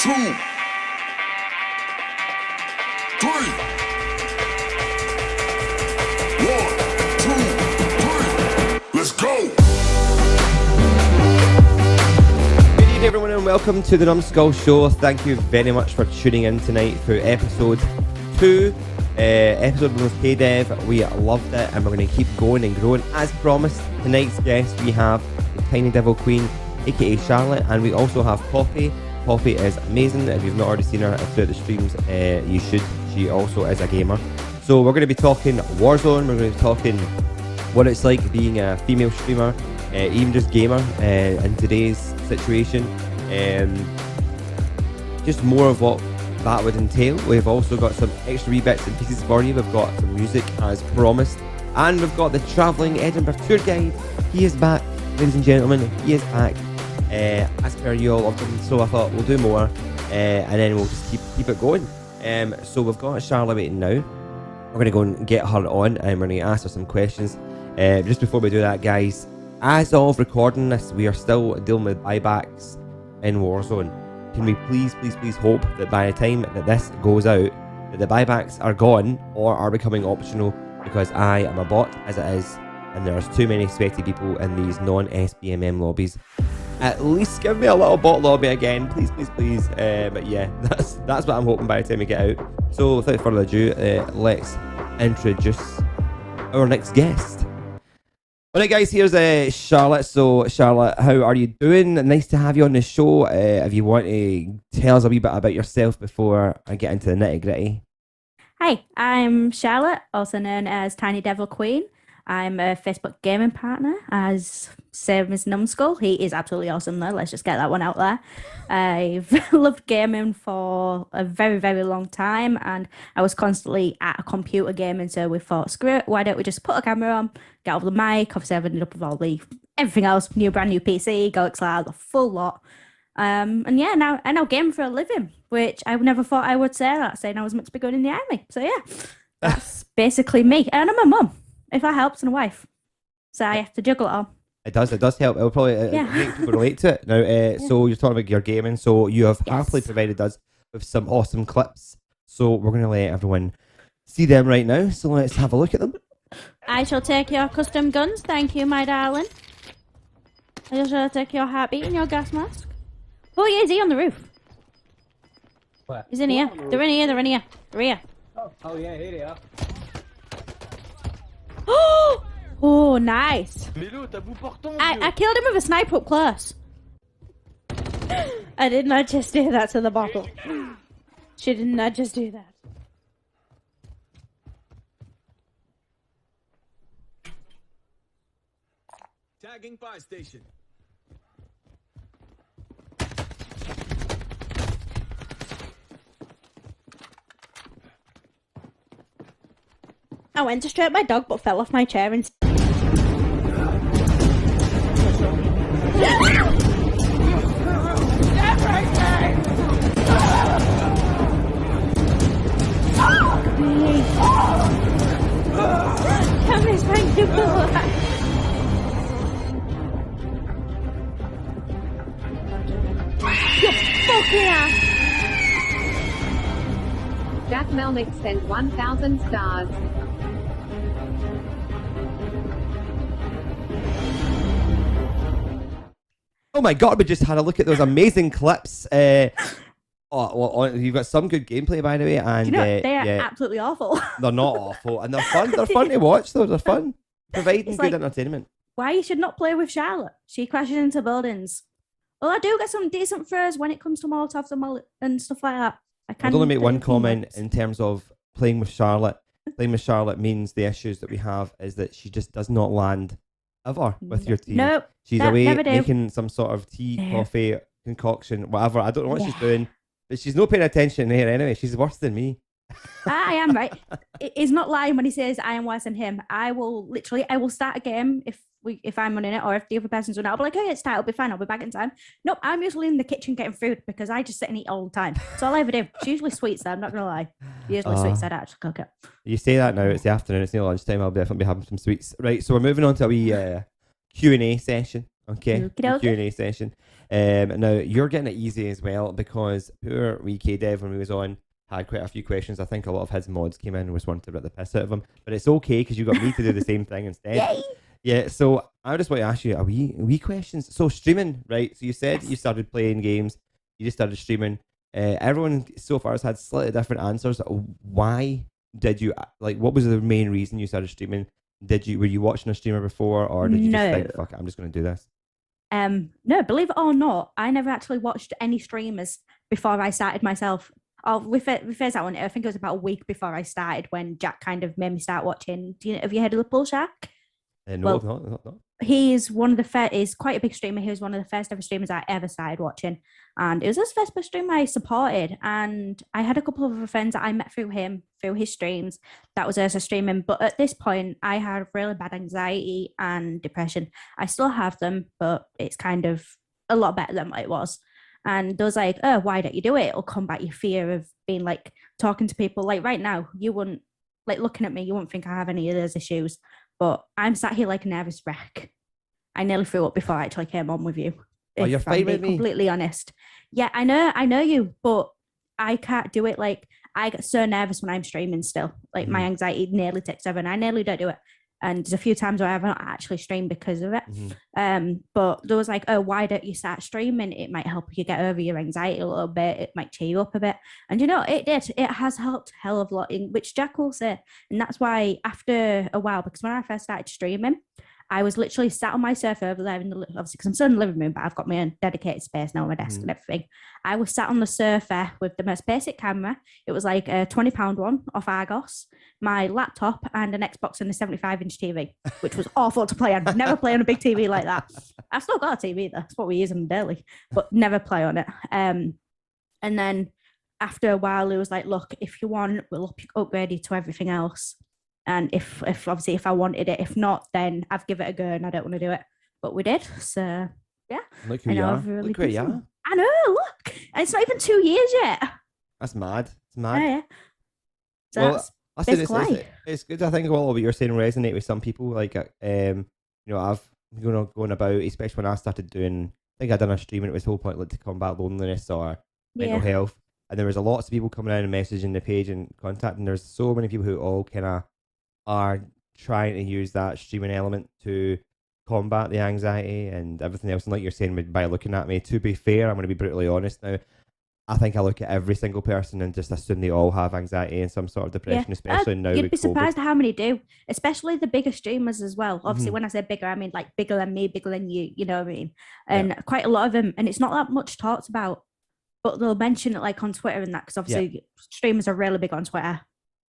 2, 3. 1, 2, 3. Let's go. Good evening, everyone, and welcome to the Numbskull show. Thank you very much for tuning in tonight for episode 2. Episode with KDev. We loved it, and we're going to keep going and growing. As promised, tonight's guest we have the Tiny Devil Queen, aka Charlotte, and we also have Poppy. Poppy is amazing. If you've not already seen her throughout the streams, you should. She also is a gamer. So we're going to be talking Warzone. We're going to be talking what it's like being a female streamer, even just gamer in today's situation. Just more of what that would entail. We've also got some extra wee bits and pieces for you. We've got some music as promised, and we've got the travelling Edinburgh tour guide. He is back, ladies and gentlemen. He is back. As per you all loved him, so I thought we'll do more, and then we'll just keep it going. So we've got Charlotte waiting now. We're going to go and get her on, and we're going to ask her some questions. Just before we do that, guys, as of recording this, we are still dealing with buybacks in Warzone. Can we please hope that by the time that this goes out, that the buybacks are gone or are becoming optional, because I am a bot as it is, and there's too many sweaty people in these non-SBMM lobbies. At least give me a little bot lobby again, please. But yeah, that's what I'm hoping by the time we get out. So without further ado, let's introduce our next guest. Alright guys, here's Charlotte. So Charlotte, how are you doing? Nice to have you on the show. If you want to tell us a wee bit about yourself before I get into the nitty gritty. Hi, I'm Charlotte, also known as Tiny Devil Queen. I'm a Facebook gaming partner, as same as Numbskull. He is absolutely awesome though, let's just get that one out there. I've loved gaming for a very, very long time, and I was constantly at a computer gaming, so we thought, screw it, why don't we just put a camera on, get over the mic. Obviously I've ended up with everything else, brand new PC, Go Cloud, the full lot. And yeah, now I game for a living, which I never thought I would say that, saying I was meant to be going in the army. So yeah, that's basically me. And I'm a mum, if that helps, and a wife. So I have to juggle it all. It does help. It'll probably make people relate to it. Now, so you're talking about your gaming, so you have happily provided us with some awesome clips. So we're going to let everyone see them right now. So let's have a look at them. I shall take your custom guns, thank you, my darling. I shall take your heartbeat and your gas mask. Oh yeah, is he on the roof? Where? He's in here. They're in here. They're here. Oh yeah, here they are. Oh, nice. I I killed him with a sniper up close. I did not just do that to the bottle. She did not just do that. Tagging fire station. I went to stroke my dog but fell off my chair and... Cameron's trying to pull that. You fucking ass. Jack Melnick sent 1,000 stars. Oh my god, we just had a look at those amazing clips. You've got some good gameplay, by the way, and Do you know, they are absolutely awful. they're not awful, and they're fun. They're fun to watch, though. They're fun, providing good entertainment. Why you should not play with Charlotte? She crashes into buildings. Well, I do get some decent throws when it comes to Molotovs and stuff like that. I'm going to make one comment in terms of playing with Charlotte. Playing with Charlotte means the issues that we have is that she just does not land ever with your team. Nope. She's away making some sort of tea, coffee, concoction, whatever. I don't know what she's doing, but she's not paying attention here anyway. She's worse than me. I am right. He's not lying when he says I am worse than him. I will start a game if I'm running it, or if the other person's running it. I'll be like, oh yeah, it's tight, I'll be fine, I'll be back in time. Nope, I'm usually in the kitchen getting food because I just sit and eat all the time. So all I ever do. It's usually sweets though, I'm not gonna lie. Usually sweets, I'd actually cook it. You say that now, it's the afternoon, it's near lunchtime, I'll definitely be having some sweets. Right, so we're moving on to a wee Q&A session. Okay, Okie the dokie. Q&A session. Now you're getting it easy as well because poor wee K-Dev when we was on had quite a few questions. I think a lot of his mods came in and was wanting to rip the piss out of him, but it's okay because you got me to do the same thing instead. Yay! Yeah, so I just want to ask you a wee questions. So streaming, right? So you said you started playing games, you just started streaming. Everyone so far has had slightly different answers. Why did you like? What was the main reason you started streaming? Were you watching a streamer before, or did you just think, No. fuck it, I'm just going to do this? No, believe it or not, I never actually watched any streamers before I started myself. Oh, we faced that one. I think it was about a week before I started when Jack kind of made me start watching. Have you heard of the Pull Shack? No, Well, I've not. he's one of the first. He's quite a big streamer. He was one of the first ever streamers I ever started watching, and it was his first stream I supported. And I had a couple of other friends that I met through him, through his streams. That was also streaming. But at this point, I had really bad anxiety and depression. I still have them, but it's kind of a lot better than what it was. And there was like, oh, why don't you do it? It'll combat your fear of being like talking to people. Like right now, you wouldn't like looking at me, you wouldn't think I have any of those issues. But I'm sat here like a nervous wreck. I nearly threw up before I actually came on with you. Oh, you're fine with me? Completely honest. Yeah, I know you, but I can't do it. Like I get so nervous when I'm streaming still. Like my anxiety nearly takes over and I nearly don't do it. And there's a few times where I haven't actually streamed because of it. But there was like, oh, why don't you start streaming? It might help you get over your anxiety a little bit. It might cheer you up a bit. And you know, it did. It has helped a hell of a lot, in which Jack will say. And that's why after a while, because when I first started streaming, I was literally sat on my sofa over there, obviously because I'm still in the living room, but I've got my own dedicated space now on my desk and everything. I was sat on the sofa with the most basic camera. It was like a £20 one off Argos, my laptop, and an Xbox and a 75-inch TV, which was awful to play on. Never play on a big TV like that. I've still got a TV, though. That's what we use them daily, but never play on it. And then after a while, it was like, look, if you want, we'll upgrade you to everything else. And if obviously if I wanted it, if not, then I've given it a go and I don't want to do it. But we did. So yeah. Look who you are. Look where you are. I know, look. And it's not even 2 years yet. That's mad. It's mad. Yeah. So well, that's I said it's good. I think all of what you're saying resonate with some people. Like, you know, I've going about, especially when I started doing. I think I done a stream and it was the whole point like to combat loneliness or mental health. And there was a lots of people coming in and messaging the page and contacting. There's so many people who all kind of are trying to use that streaming element to combat the anxiety and everything else. And like you're saying, by looking at me, to be fair, I'm going to be brutally honest now. I think I look at every single person and just assume they all have anxiety and some sort of depression, especially now you'd with be surprised COVID. how many do, especially the bigger streamers as well. Obviously, when I say bigger, I mean like bigger than me, bigger than you know what I mean? And quite a lot of them, and it's not that much talked about, but they'll mention it like on Twitter and that, because obviously streamers are really big on Twitter.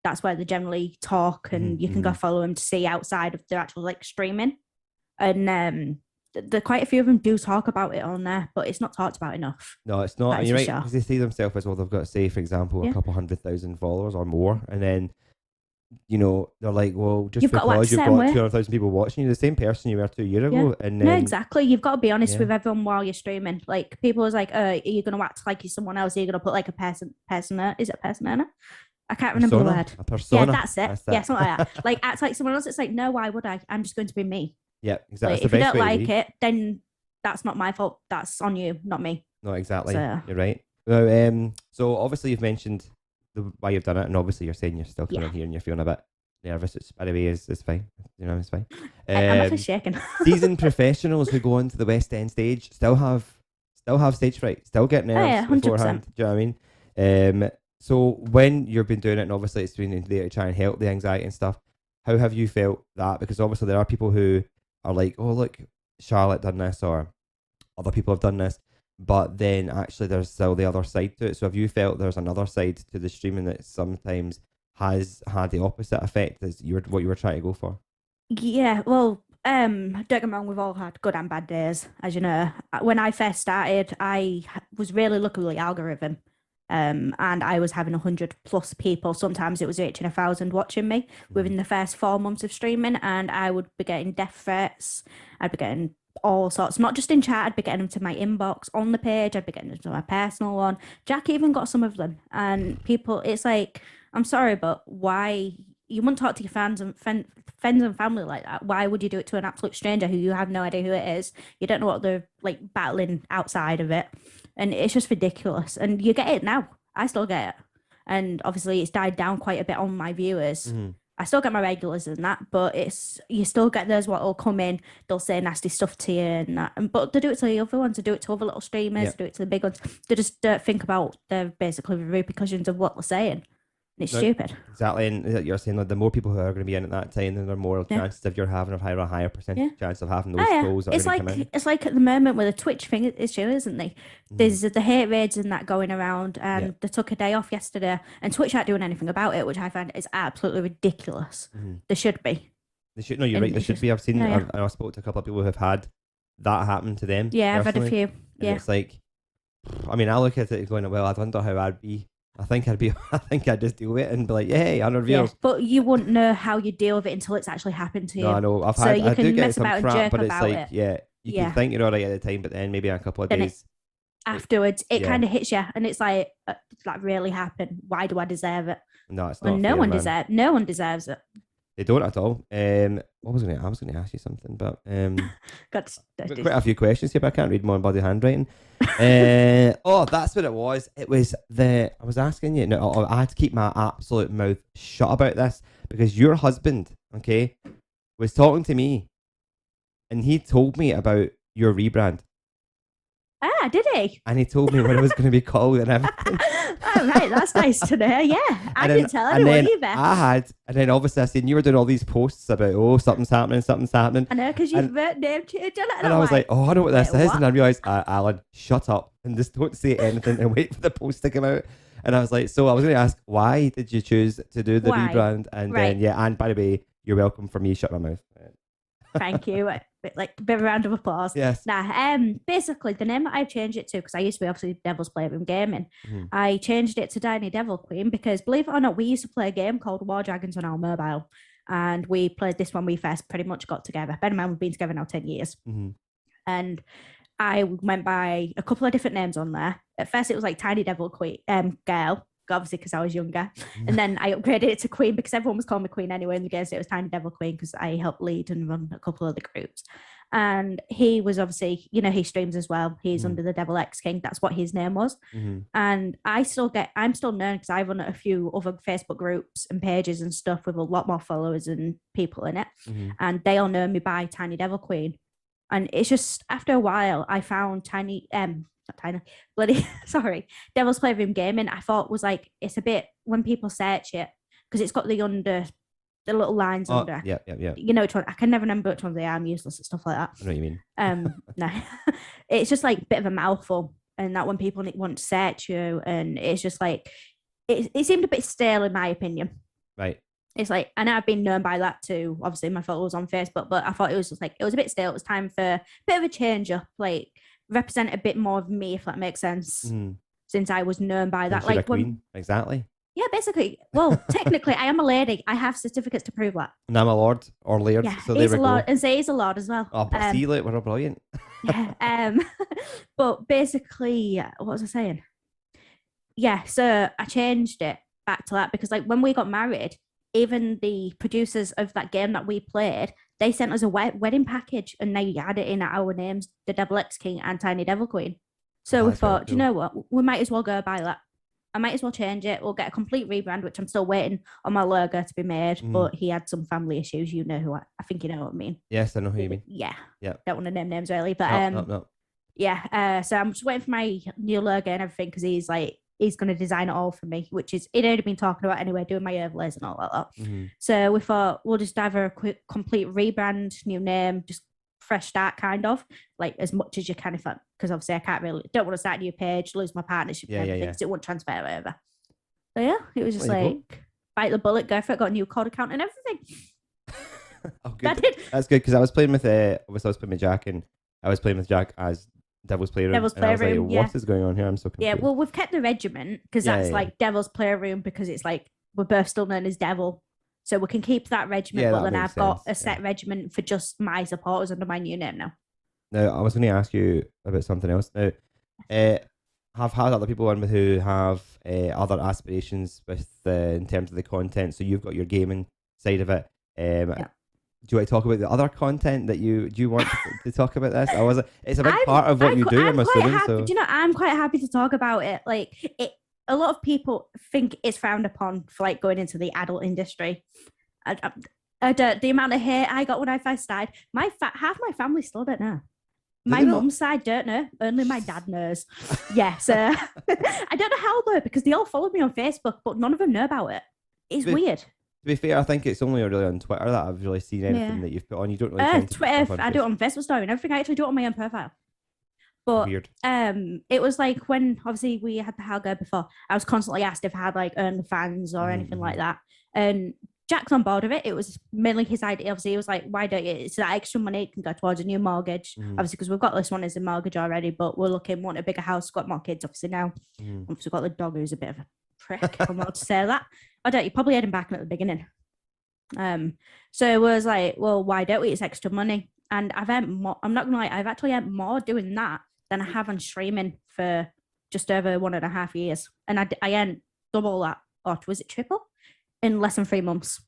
That's where they generally talk, and you can go follow them to see outside of their actual like streaming. And there quite a few of them do talk about it on there, but it's not talked about enough. No, it's not. And you're right, sure. because they see themselves as well. They've got, say, for example, a couple 100,000 followers or more, and then you know they're like, well, just You've because you've got 200,000 people watching you, the same person you were 2 years ago, and then, no, exactly. You've got to be honest with everyone while you're streaming. Like people was like, are you going to act like you're someone else? Are you going to put like a persona? Is it a persona? I can't remember the word. A persona. Yeah, that's it. Yeah, something like that. Like act like someone else. It's like, no, why would I? I'm just going to be me. Yeah, exactly. Like, if you don't like it, then that's not my fault. That's on you, not me. No, exactly. So, you're right. Well, so obviously you've mentioned why you've done it, and obviously you're saying you're still coming in here and you're feeling a bit nervous. It's, by the way, is fine. You know, it's fine. I'm actually shaking. Seasoned professionals who go onto the West End stage still have stage fright, still get nerves 100%. beforehand. Do you know what I mean? So when you've been doing it, and obviously it's been there to try and help the anxiety and stuff, how have you felt that? Because obviously there are people who are like, oh look, Charlotte done this, or other people have done this, but then actually there's still the other side to it. So have you felt there's another side to the streaming that sometimes has had the opposite effect as what you were trying to go for? Yeah, well, don't get me wrong, we've all had good and bad days, as you know. When I first started, I was really lucky with the algorithm. And I was having 100+ people. Sometimes it was reaching 1,000 watching me within the first 4 months of streaming, and I would be getting death threats. I'd be getting all sorts, not just in chat. I'd be getting them to my inbox on the page. I'd be getting them to my personal one. Jack even got some of them, and people, it's like, I'm sorry, but why you wouldn't talk to your friends and family like that. Why would you do it to an absolute stranger who you have no idea who it is? You don't know what they're like battling outside of it, and it's just ridiculous. And you get it now. I still get it, and obviously it's died down quite a bit on my viewers. Mm-hmm. I still get my regulars and that, but you still get those what will come in. They'll say nasty stuff to you and that, but they do it to the other ones. They do it to other little streamers. Yeah. They do it to the big ones. They just don't think about the basically repercussions of what they're saying. It's stupid. Exactly, and you're saying that the more people who are going to be in at that time, then there are more chances of you're having a higher percentage chance of having those trolls that are going to come in. It's like at the moment with the Twitch thing issue, isn't there? There's the hate raids and that going around, and they took a day off yesterday, and Twitch aren't doing anything about it, which I find is absolutely ridiculous. They should be. They should. No, you're right. They should be. I've seen. I spoke to a couple of people who have had that happen to them. Yeah, I've had a few. And it's like, I mean, I look at it going, well, I wonder how I'd be. I think I'd just deal with it and be like, hey, 100 viewers. But you wouldn't know how you deal with it until it's actually happened to you. No, I know. I do get some crap, but it's like, you can think you're all right at the time, but then maybe in a couple of days afterwards, it kind of hits you, and it's like, that really happened. Why do I deserve it? No, it's not. And no one deserves it. They don't at all. What was I was going to ask you something, but got quite a few questions here, but I can't read my own bloody handwriting. Oh, that's what it was. It was I was asking you. No, I had to keep my absolute mouth shut about this because your husband, okay, was talking to me, and he told me about your rebrand. Ah, did he? And he told me what it was going to be called and everything. Oh, right, that's nice to know. Yeah, I didn't tell anyone either. And then obviously I seen you were doing all these posts about, something's happening. I know, because you've name change. And I was like, I know what this is. And I realised, Alan, shut up and just don't say anything and wait for the post to come out. And I was like, so I was going to ask, why did you choose to do the rebrand? And then, and by the way, you're welcome for me shut my mouth. Thank you. Like a bit of a round of applause. Yes. Basically the name that I've changed it to, because I used to be obviously Devil's Playroom Gaming, I changed it to Tiny Devil Queen because, believe it or not, we used to play a game called War Dragons on our mobile, and we played this when we first pretty much got together. Ben and man, we've been together now 10 years. And I went by a couple of different names on there. At first it was like Tiny Devil Queen Girl, obviously because I was younger, and then I upgraded it to Queen because everyone was calling me Queen anyway in the game, so it was Tiny Devil Queen because I helped lead and run a couple of the groups. And he was obviously, he streams as well. He's under the Devil X King. That's what his name was. And I'm still known because I run a few other Facebook groups and pages and stuff with a lot more followers and people in it, and they all know me by Tiny Devil Queen. And it's just after a while I found Devil's Playroom Gaming, I thought was like, it's a bit, when people search it, because it's got the little lines under. Yeah. You know which one? I can never remember which ones they are. I'm useless at stuff like that. I know what you mean. No. It's just like a bit of a mouthful, and that when people want to search you, and it's just like, it seemed a bit stale in my opinion. Right. It's like, and I've been known by that too, obviously my followers on Facebook, but I thought it was just like, it was a bit stale. It was time for a bit of a change up, like represent a bit more of me, if that makes sense, since I was known by that. Like queen. Exactly. Yeah, basically. Well, technically I am a lady. I have certificates to prove that. And I'm a lord or laird. Yeah, so he's a lord, and say he's a lord as well. Oh, but see, look, we're brilliant. Yeah. But basically, what was I saying? Yeah, so I changed it back to that because like when we got married, even the producers of that game that we played, they sent us a wedding package and they had it in our names, the Devil X King and Tiny Devil Queen. So we thought, do you know what? We might as well go by that. I might as well change it. We'll get a complete rebrand, which I'm still waiting on my logo to be made, but he had some family issues. You know who I think you know what I mean. Yes, I know who you mean. Yeah. Yeah. Don't want to name names really, but no. Yeah. So I'm just waiting for my new logo and everything because he's going to design it all for me, which is, he'd already been talking about anyway, doing my overlays and all that. So we thought we'll just have a quick, complete rebrand, new name, just fresh start kind of, like as much as you can, because obviously I don't want to start a new page, lose my partnership, because it won't transfer over. So yeah, it was just like, bite the bullet, go for it, got a new code account and everything. Oh, good. That's good, because I was playing with Jack, and I was playing with Jack as Devil's Playroom. Devil's Playroom, like, what is going on here? I'm so confused. Yeah, well, we've kept the regiment because that's like Devil's Playroom because it's like we're both still known as Devil. So we can keep that regiment, but then I've got a set regiment for just my supporters under my new name now. Now, I was going to ask you about something else. Now, I've had other people on with who have other aspirations with in terms of the content. So you've got your gaming side of it. Do you want to talk about the other content that do you want to talk about this? It's a big part of what you do, I'm assuming. Happy, so. do you know, I'm quite happy to talk about it. Like a lot of people think it's frowned upon for like going into the adult industry. I don't, the amount of hate I got when I first started, half my family still don't know. My mum's side don't know. Only my dad knows. Yes. I don't know how though, because they all follow me on Facebook, but none of them know about it. It's weird. To be fair, I think it's only really on Twitter that I've really seen anything that you've put on. You don't really Twitter. I do it on Facebook story and everything. I actually do it on my own profile. But weird. It was like when obviously we had the Halgo before, I was constantly asked if I had like OnlyFans or anything like that. And Jack's on board with it. It was mainly his idea. Obviously, he was like, why don't you? It's that extra money can go towards a new mortgage. Obviously, because we've got this one as a mortgage already, but we're looking, want a bigger house, got more kids, obviously now. Obviously, got the dog who's a bit of a prick, if I'm allowed to say that. I don't, you probably had him back at the beginning. So it was like, well, why don't we? It's extra money. And I've earned more, I'm not gonna lie, I've actually earned more doing that than I have on streaming for just over 1.5 years. And I earned double that, or was it triple? In less than 3 months.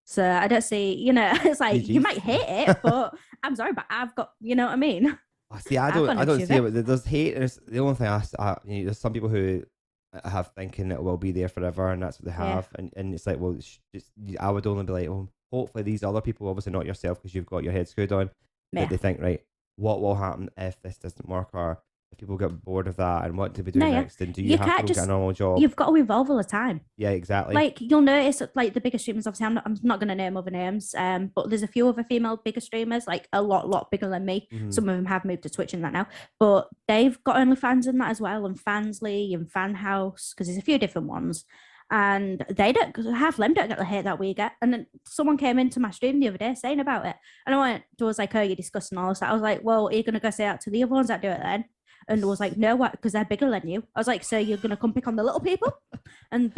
So I don't see, it's like, you might hate it, but I'm sorry, but I've got, you know what I mean? See, I don't see it. There's hate. The only thing there's some people who have thinking that it will be there forever, and that's what they have. And it's like, well, I would only be like, well, hopefully these other people, obviously not yourself because you've got your head screwed on, that they think, right, what will happen if this doesn't work, or if people get bored of that, and what do we do next? And do you have to get a normal job? You've got to evolve all the time. Yeah, exactly. Like you'll notice, like the bigger streamers. Obviously, I'm not going to name other names. But there's a few other female bigger streamers, like a lot bigger than me. Some of them have moved to Twitch and that now, but they've got OnlyFans in that as well, and Fansly and Fan House, because there's a few different ones. And they don't, half of them don't get the hate that we get. And then someone came into my stream the other day saying about it, and I was like, "Oh, you're discussing all this." I was like, "Well, are you going to go say that to the other ones that do it then?" And was like, "No, what? Because they're bigger than you." I was like, "So you're going to come pick on the little people?" And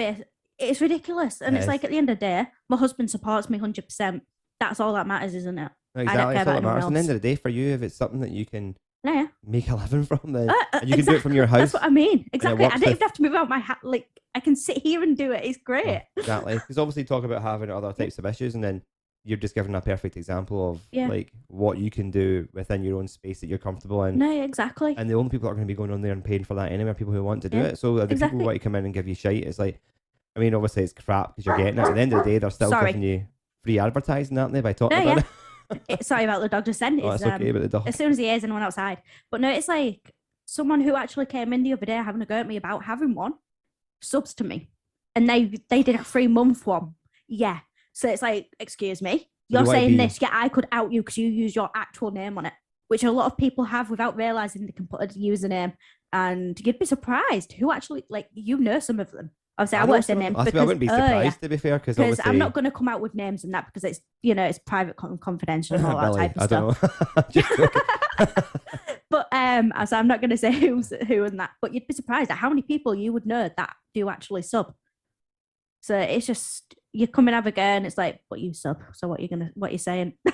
it's ridiculous. And it's like, at the end of the day, my husband supports me 100%. That's all that matters, isn't it? Exactly. I don't care about anyone else. At the end of the day, for you, if it's something that you can make a living from, then and you exactly. can do it from your house. That's what I mean. Exactly. I don't even have to move out my house. Like, I can sit here and do it. It's great. Oh, exactly. Because obviously talk about having other types of issues, and then you're just giving a perfect example of like what you can do within your own space that you're comfortable in. No, exactly. And the only people that are going to be going on there and paying for that anyway are people who want to do it. So the people who want to come in and give you shite, it's like, I mean, obviously it's crap because you're getting it. At the end of the day, they're still giving you free advertising, aren't they, by talking about it? Sorry about the dog just then. It's okay about the dog. As soon as he hears anyone outside. But no, it's like someone who actually came in the other day having a go at me about having one subs to me. And they did a 3-month one. Yeah. So it's like, excuse me. You're saying this, I could out you because you use your actual name on it, which a lot of people have without realizing they can put a username. And you'd be surprised who actually, like, some of them. Obviously, I won't say names. I wouldn't be surprised, to be fair, because I'm not going to come out with names and that because it's, it's private, confidential, and all that type of stuff. But so I'm not going to say who's who and that. But you'd be surprised at how many people you would know that do actually sub. So it's just, you come and have a go and it's like, but you sub. So what you saying? You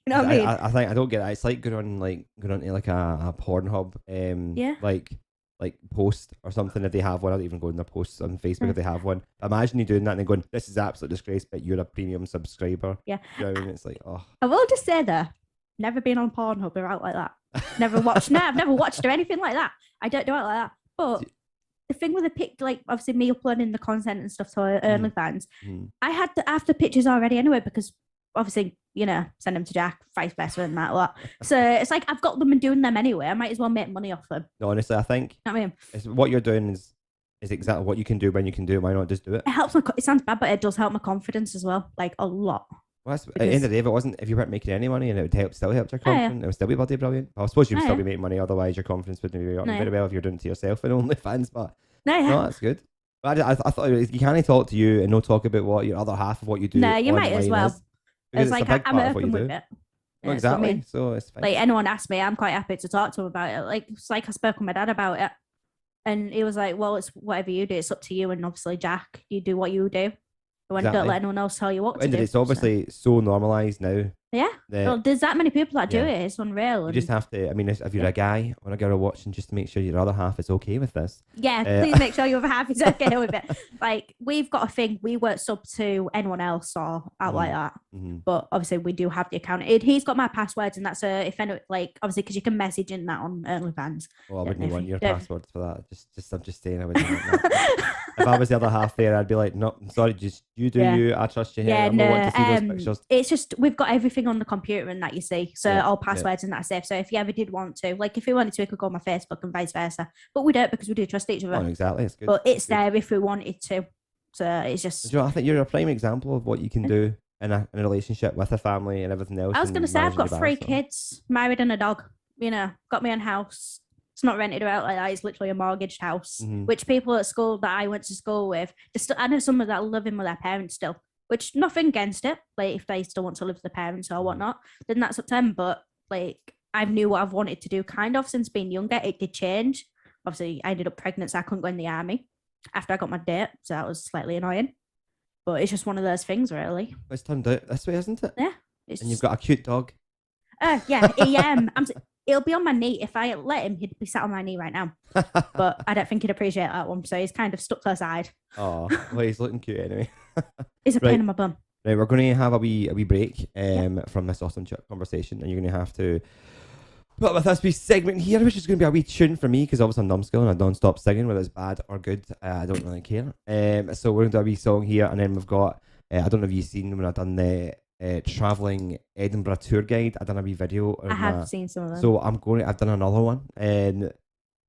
know what I mean? I think I don't get it. It's like going on to like a Pornhub, like post or something if they have one. I don't even go in their posts on Facebook if they have one. Imagine you doing that and then going, "This is absolute disgrace," but you're a premium subscriber. Yeah. You know what I mean? It's like, oh. I will just say though, never been on Pornhub or out like that. Never watched. No, I've never watched or anything like that. I don't do it like that. But the thing with the pic, like obviously me uploading the content and stuff to OnlyFans, I had to have the pictures already anyway because obviously, send them to Jack, vice versa and that lot. So it's like I've got them and doing them anyway. I might as well make money off them. No, honestly, I think what you're doing is exactly what you can do when you can do it. Why not just do it? It helps it sounds bad, but it does help my confidence as well, like a lot. Well, at the end of the day, if you weren't making any money and it would still help your confidence, it would still be bloody brilliant. I suppose you'd still be making money, otherwise your confidence wouldn't be very well if you're doing it to yourself and OnlyFans. But no, that's good. But I thought you can't talk to you and not talk about what your other half of what you do. No, you might as well. It's like I'm open with it. Well, exactly. I mean. So it's fine. Like anyone asks me, I'm quite happy to talk to them about it. Like it's like I spoke with my dad about it, and he was like, "Well, it's whatever you do. It's up to you." And obviously, Jack, you do what you do. Don't let anyone else tell you what to do. It's obviously so normalised now Yeah. Well, there's that many people that do Yeah. it. It's unreal. You And just have to. I mean, if you're a guy or a girl watching, just to make sure your other half is okay with this. yeah, please make sure your other half is okay with it. Like, we've got a thing. We weren't sub to anyone else or out like that. Mm-hmm. But obviously, we do have the account. He's got my passwords, and that's if any, like, obviously, because you can message in that on OnlyFans. Well, I Don't know wouldn't if want you- your don't- password for that. I'm just saying, I wouldn't want that. If I was the other half there, I'd be like, no, I'm sorry, just you do Yeah. you. I trust you here. Yeah, I'm not wanting to see those no. pictures. It's just we've got everything on the computer and that you see, so Yeah, all passwords and that's safe. So if you ever did want to, like, if we wanted to, we could go on my Facebook and vice versa. But we don't because we do trust each other. Oh, exactly. It's good. But it's good. there if we wanted to. So it's just. Do you know, I think you're a prime example of what you can do in a relationship with a family and everything else. I was and going to say I've managing got your 3 balance, so. kids, married and a dog. You know, got my own house. It's not rented out like that. It's literally a mortgaged house. Mhm. Which people at school that I went to school with, I know some of that are living with their parents still. Which nothing against it. Like if they still want to live with their parents or whatnot, then that's up to them. But like I knew what I've wanted to do kind of since being younger. It did change. Obviously, I ended up pregnant, so I couldn't go in the army after I got my date. So that was slightly annoying. But it's just one of those things, really. It's turned out this way, isn't it? Yeah. It's And you've got a cute dog. yeah, he'll be on my knee. If I let him, he'd be sat on my knee right now. But I don't think he'd appreciate that one, so he's kind of stuck to the side. Oh, well, he's looking cute anyway. He's a Right. pain in my bum. Right, we're going to have a wee break from this awesome conversation, and you're going to have to put up with this wee segment here, which is going to be a wee tune for me because obviously I'm Numbskull and I don't stop singing, whether it's bad or good. I don't really care. So we're going to do a wee song here, and then we've got I don't know if you've seen when I've done the traveling Edinburgh tour guide. I done a wee video. I have seen some of them. So I've done another one, and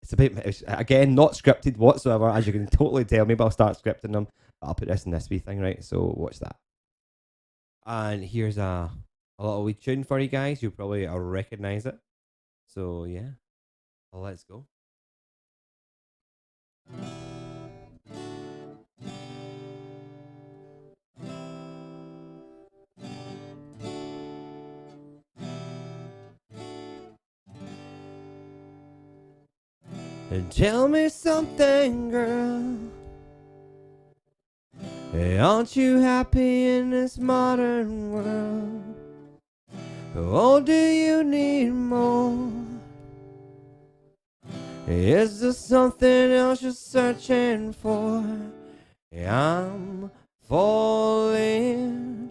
it's again not scripted whatsoever, as you can totally tell. Maybe I'll start scripting them, but I'll put this in this wee thing, right? So watch that. And here's a little wee tune for you guys. You'll probably recognize it. So yeah, let's go. And tell me something, girl. Hey, aren't you happy in this modern world? Or do you need more? Is there something else you're searching for? I'm falling.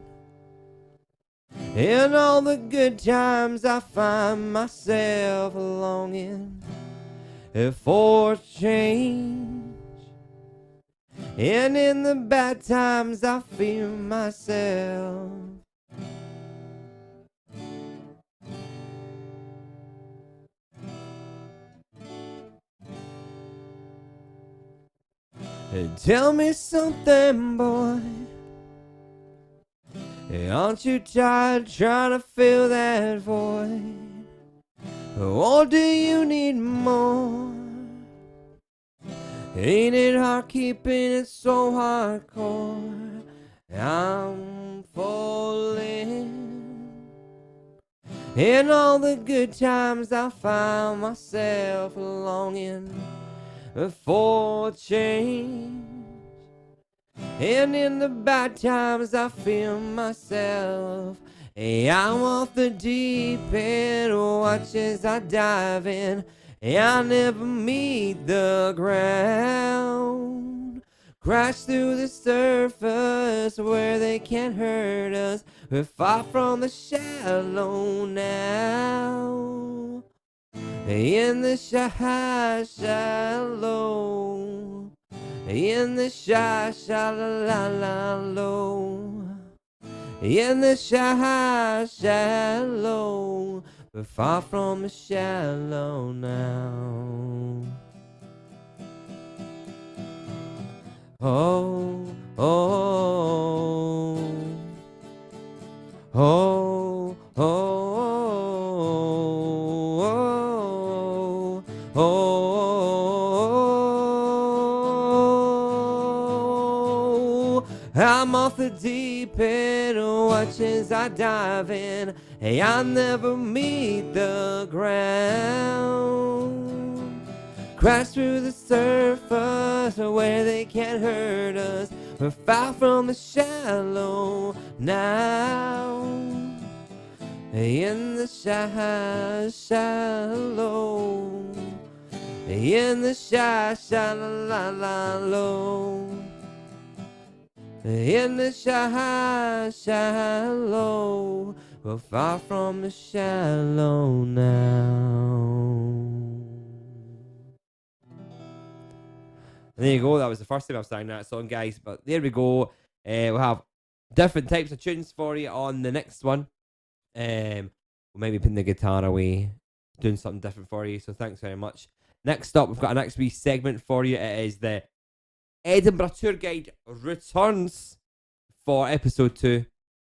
In all the good times I find myself longing for change. And in the bad times I feel myself tell me something, boy. Aren't you tired trying to fill that void? Or do you need more? Ain't it hard keeping it so hardcore? I'm falling. In all the good times I found myself longing for change. And in the bad times I feel myself I'm off the deep end, watch as I dive in. I never meet the ground. Crash through the surface where they can't hurt us. We're far from the shallow now. In the shallow. In the shallow. In the shallow. We're far from the shallow now. Oh, oh, oh, oh, oh, oh, oh. I'm off the deep end, watch as I dive in. Hey, I never meet the ground. Crash through the surface where they can't hurt us. We're far from the shallow now. In the shallow, in the shallow, in the shallow, we're far from the shallow now. And there you go. That was the first time I've sang that song, guys. But there we go. We'll have different types of tunes for you on the next one. We'll maybe putting the guitar away, doing something different for you. So thanks very much. Next up, we've got a next wee segment for you. It is the Edinburgh Tour Guide returns for episode 2.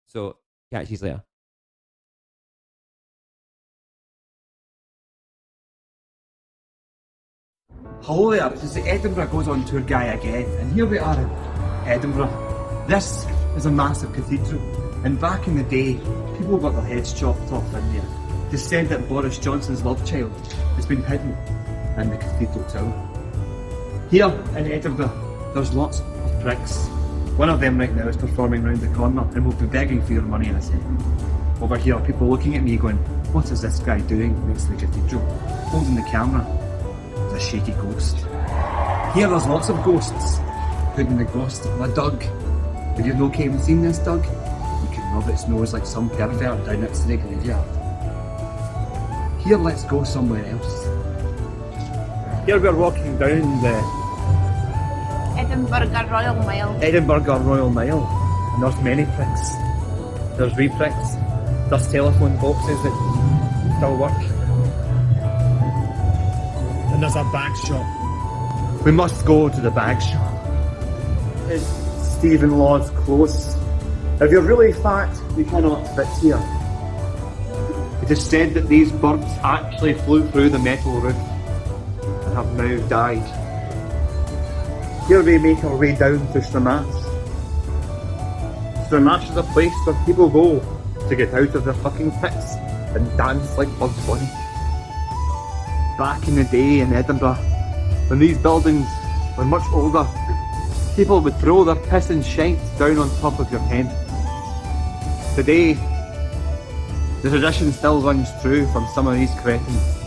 So catch you later. Hello there, this is the Edinburgh Goes On Tour guy again, and here we are in Edinburgh. This is a massive cathedral, and back in the day, people got their heads chopped off in there. They said that Boris Johnson's love child has been hidden in the cathedral tower. Here in Edinburgh, there's lots of pricks. One of them right now is performing round the corner, and will be begging for your money in a second. Over here, people looking at me going, what is this guy doing next to the cathedral? Holding the camera. A shaky ghost. Here there's lots of ghosts, including the ghost of a dog. If you've not even seen this dog, you can rub its nose like some pervert down next to the graveyard. Here, let's go somewhere else. Here we're walking down the Edinburgh Royal Mile. Edinburgh Royal Mile, and there's many pricks. There's re-pricks, there's telephone boxes that still work. And there's a bag shop. We must go to the bag shop. It's Stephen Law's close. If you're really fat, you cannot fit here. It is said that these birds actually flew through the metal roof and have now died. Here we make our way down to Stramash. Stramash is a place where people go to get out of their fucking pits and dance like Bugs Bunny. Back in the day in Edinburgh, when these buildings were much older, people would throw their piss and shite down on top of your head. Today, the tradition still runs true from some of these cretins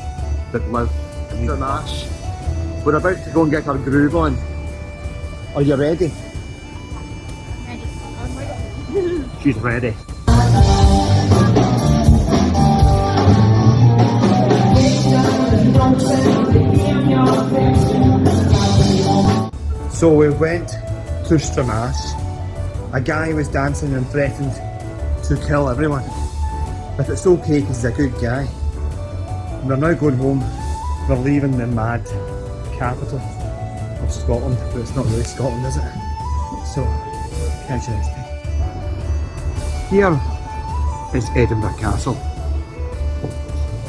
that live in Stramash. We're about to go and get our groove on. Are you ready? She's ready. So we went to Stramash. A guy was dancing and threatened to kill everyone. But it's okay because he's a good guy. We're now going home. We're leaving the mad capital of Scotland, but it's not really Scotland, is it? So, catch you next time. Here is Edinburgh Castle.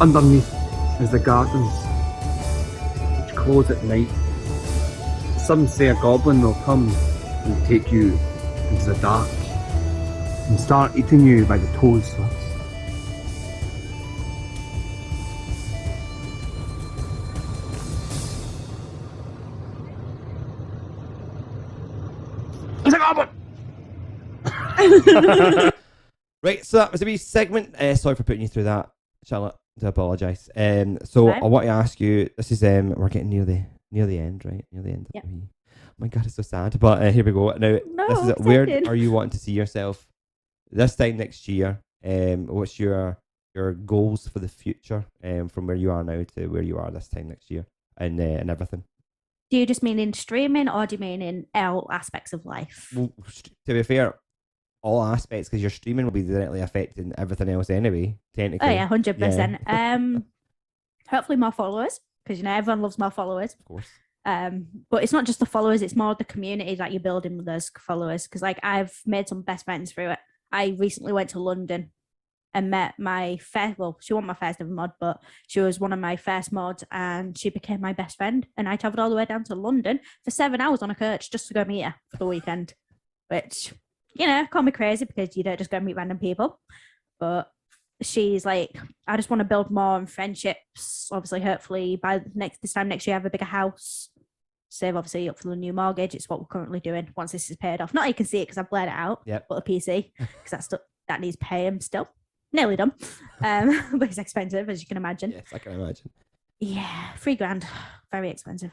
Underneath is the gardens, which close at night. Some say a goblin will come and take you into the dark and start eating you by the toes first. It's a goblin! Right, so that was a wee segment. Sorry for putting you through that, Charlotte. I apologise. So Right. I want to ask you. This is we're getting near the end, right? Near the end. Yep. Oh my God, it's so sad. But here we go. Now, No, this is it. Where exciting. are you wanting to see yourself this time next year? What's your goals for the future? From where you are now to where you are this time next year, and everything. Do you just mean in streaming or do you mean in all aspects of life? Well, to be fair, all aspects, because your streaming will be directly affecting everything else anyway. Technically. Oh yeah, 100%. Hopefully more followers, because you know everyone loves more followers. Of course. But it's not just the followers; it's more the community that you're building with those followers. Because like I've made some best friends through it. I recently went to London and met my first. Well, she wasn't my first ever mod, but she was one of my first mods, and she became my best friend. And I travelled all the way down to London for 7 hours on a coach just to go meet her for the weekend, which, you know, call me crazy because you don't just go meet random people. But she's like, I just want to build more friendships. Obviously, hopefully by this time next year, have a bigger house. Save obviously up for the new mortgage. It's what we're currently doing once this is paid off. Not that you can see it because I've blurred it out. Yep. But a PC because that needs paying still. nearly done. But it's expensive, as you can imagine. Yes, I can imagine. Yeah, £3,000, very expensive.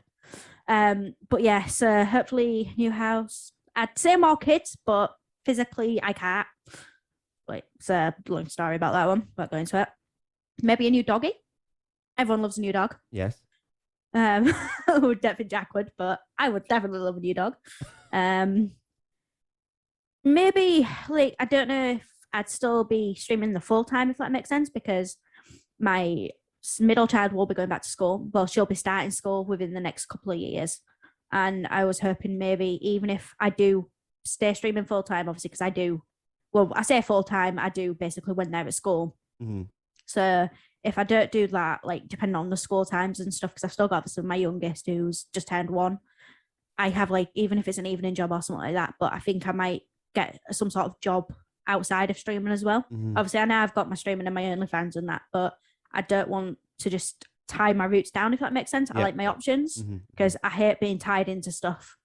But yeah, so hopefully new house. I'd say more kids, but physically I can't. Like, it's a long story about that one. Not going into it. Maybe a new doggy. Everyone loves a new dog. Yes. I would definitely Jack would, but I would definitely love a new dog. Maybe like I don't know if I'd still be streaming the full time if that makes sense, because my middle child will be going back to school. Well, she'll be starting school within the next couple of years, and I was hoping maybe even if I do stay streaming full time, obviously because I do. Well, I say full time, I do basically when they're at school. Mm-hmm. So if I don't do that, like depending on the school times and stuff, because I've still got this with my youngest who's just turned 1, I have like, even if it's an evening job or something like that, but I think I might get some sort of job outside of streaming as well. Mm-hmm. Obviously, I know I've got my streaming and my OnlyFans and that, but I don't want to just tie my roots down, if that makes sense. I like my options because I hate being tied into stuff.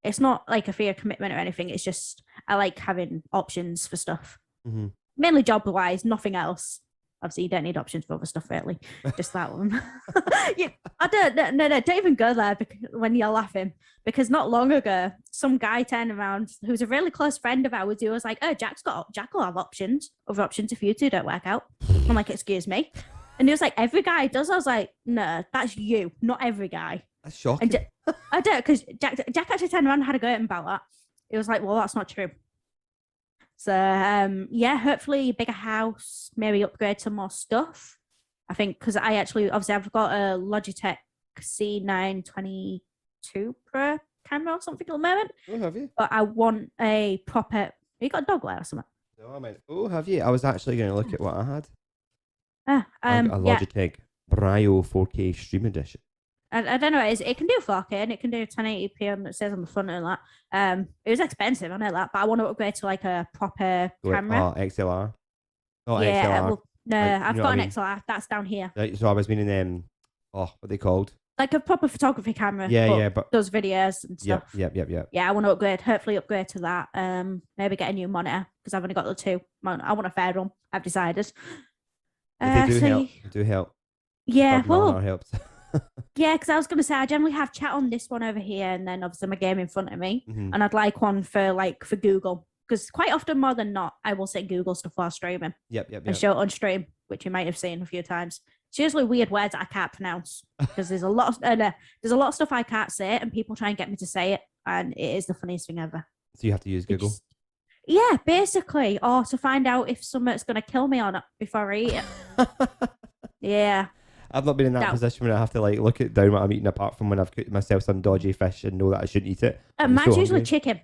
It's not like a fear of commitment or anything. It's just I like having options for stuff. Mainly job-wise, nothing else. Obviously, you don't need options for other stuff, really. Just that one. I don't. No, don't even go there when you're laughing. Because not long ago, some guy turned around who's a really close friend of ours who was like, "Oh, Jack will have options, other options if you two don't work out." I'm like, "Excuse me," and he was like, "Every guy does." I was like, "No, that's you, not every guy." That's shocking. I don't, because Jack actually turned around and had a go at him about that. It was like, "Well, that's not true." So yeah, hopefully a bigger house, maybe upgrade some more stuff. I think because I actually obviously I've got a Logitech C922 Pro camera or something at the moment. Oh, have you? But I want a proper. You got a dog light or something? No, I mean, oh, have you? I was actually going to look at what I had. A Logitech Brio 4K Stream Edition. I don't know. It can do 4K and it can do 1080p, and it says on the front and that. It was expensive, I know that, but I want to upgrade to like a proper camera. XLR. Oh, yeah, XLR. well, no, Like, I've got an XLR. That's down here. Right, so I was meaning what are they called? Like a proper photography camera. Yeah, but does videos and stuff. Yep. Yeah, I want to upgrade. Hopefully, upgrade to that. Maybe get a new monitor because I've only got the 2. I want a fair one. I've decided. They do help. They do help. Yeah, well, helps. yeah, because I was going to say I generally have chat on this one over here, and then obviously my game in front of me, Mm-hmm. and I'd like one for Google, because quite often, more than not, I will say Google stuff while streaming. Yep. And show it on stream, which you might have seen a few times. It's usually weird words that I can't pronounce because there's a lot of stuff I can't say, and people try and get me to say it, and it is the funniest thing ever. So you have to use Google. Yeah, basically, or to find out if something's going to kill me or not before I eat it. Yeah. I've not been in that position where I have to like look at down what I'm eating, apart from when I've cooked myself some dodgy fish and know that I shouldn't eat it. Mine's usually chicken.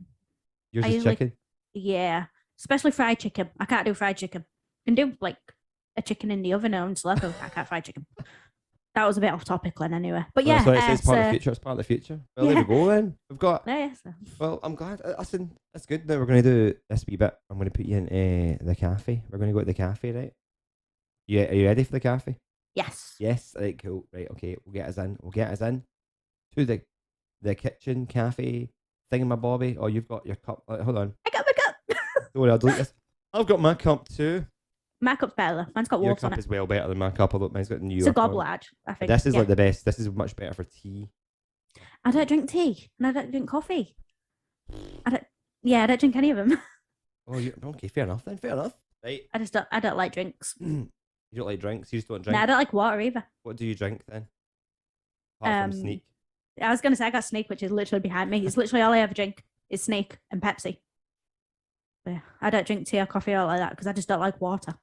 Yours is chicken? Yeah, especially fried chicken. I can't do fried chicken. I can do like a chicken in the oven on slow. I can't fry chicken. That was a bit off topic then anyway. But yeah. So it's part of the future. It's part of the future. Well, there we go then. We've got... Yes. Well, I'm glad. Listen, that's good. Now we're going to do this wee bit. I'm going to put you in the cafe. We're going to go to the cafe, right? Yeah, are you ready for the cafe? Yes. Yes. Right, cool. Right, okay. We'll get us in to the kitchen cafe thingamabobby. Oh, you've got your cup. Hold on. I got my cup. Don't worry, I'll delete this. I've got my cup too. My cup's better. Mine's got Your water on cup it. is well better than my cup, although mine's got New York. It's a goblet, I think. This is like the best. This is much better for tea. I don't drink tea and I don't drink coffee. I don't drink any of them. Oh, okay, fair enough then. Fair enough. Right. I don't like drinks. You don't like drinks? You just don't drink? No, I don't like water either. What do you drink then? Apart from Sneak. I was going to say I got Sneak, which is literally behind me. It's literally all I ever drink is Sneak and Pepsi. But yeah, I don't drink tea or coffee or like that because I just don't like water.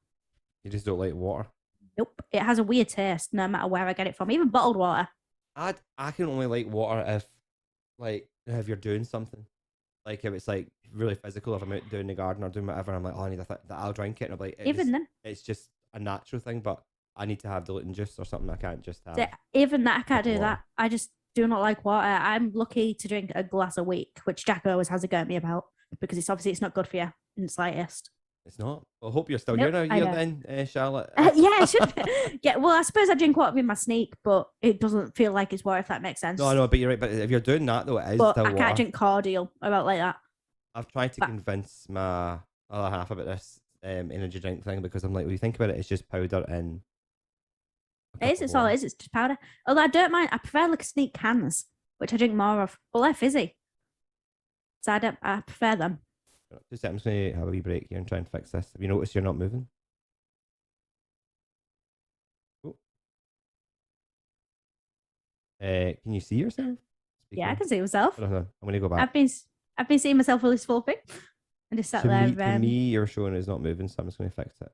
You just don't like water? Nope. It has a weird taste no matter where I get it from, even bottled water. I can only like water if you're doing something. Like if it's like really physical, if I'm out doing the garden or doing whatever, I'm like, oh, I need that. I'll drink it. And I'm like, it's just a natural thing, but I need to have diluting juice or something. I can't just have. Even that, I can't do water. that. I just do not like water. I'm lucky to drink a glass a week, which Jack always has a go at me about because it's not good for you in the slightest. It's not. Well, I hope you're still Nope, here now, then, Charlotte. Yeah, it should. Yeah, well, I suppose I drink water with my Sneak, but it doesn't feel like it's water, if that makes sense. No, but you're right. But if you're doing that, though, it is but still I water. can't drink cordial about like that. I've tried to convince my other half about this. energy drink thing because I'm like, when you think about it, it's just powder and. It is. It's all it is. It's just powder. Although I don't mind. I prefer like sneak cans, which I drink more of. But they're fizzy, so I prefer them. Just I'm just going to have a wee break here and try and fix this. Have you noticed you're not moving? Oh. Can you see yourself? Yeah, I can see myself. Hold on, I'm going to go back. I've been seeing myself for this full thing. And just sat there. To me, you're showing it's not moving, so I'm just going to fix it.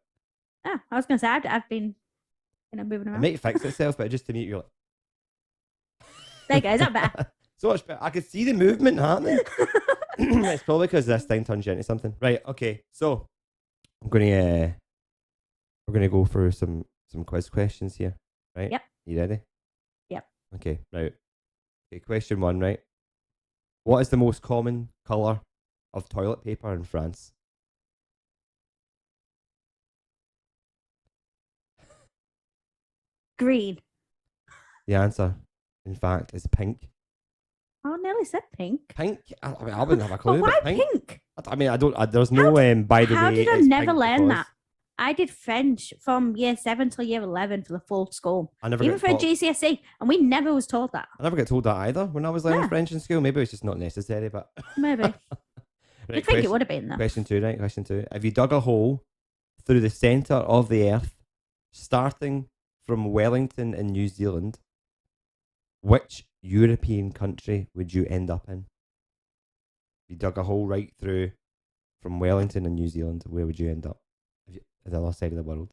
Ah, I was going to say I've been, moving It around. might fix itself, but just to me, you're like. There you go. Is that better? So much better. I could see the movement happening. It's probably because this thing turns you into something. Right. Okay. So we're gonna go through some quiz questions here. Right. Yep. You ready? Yep. Okay. Right. Okay. Question 1. Right. What is the most common color of toilet paper in France? Green. The answer, in fact, is pink. Oh, nearly said pink. Pink. I mean, I wouldn't have a clue. But why but pink. pink? I mean, I don't. There's no. By the way, How did I it's never pink learn because that? I did French from year 7 till year 11 for the full school, I never even get for a taught- GCSE, and we never was told that. I never get told that either when I was learning Yeah. French in school. Maybe it's just not necessary, but. Maybe. Right, You'd think it would have been though. Question 2, right? Question 2. If you dug a hole through the centre of the earth, starting from Wellington in New Zealand, which European country would you end up in? If you dug a hole right through from Wellington in New Zealand, where would you end up? At the other side of the world.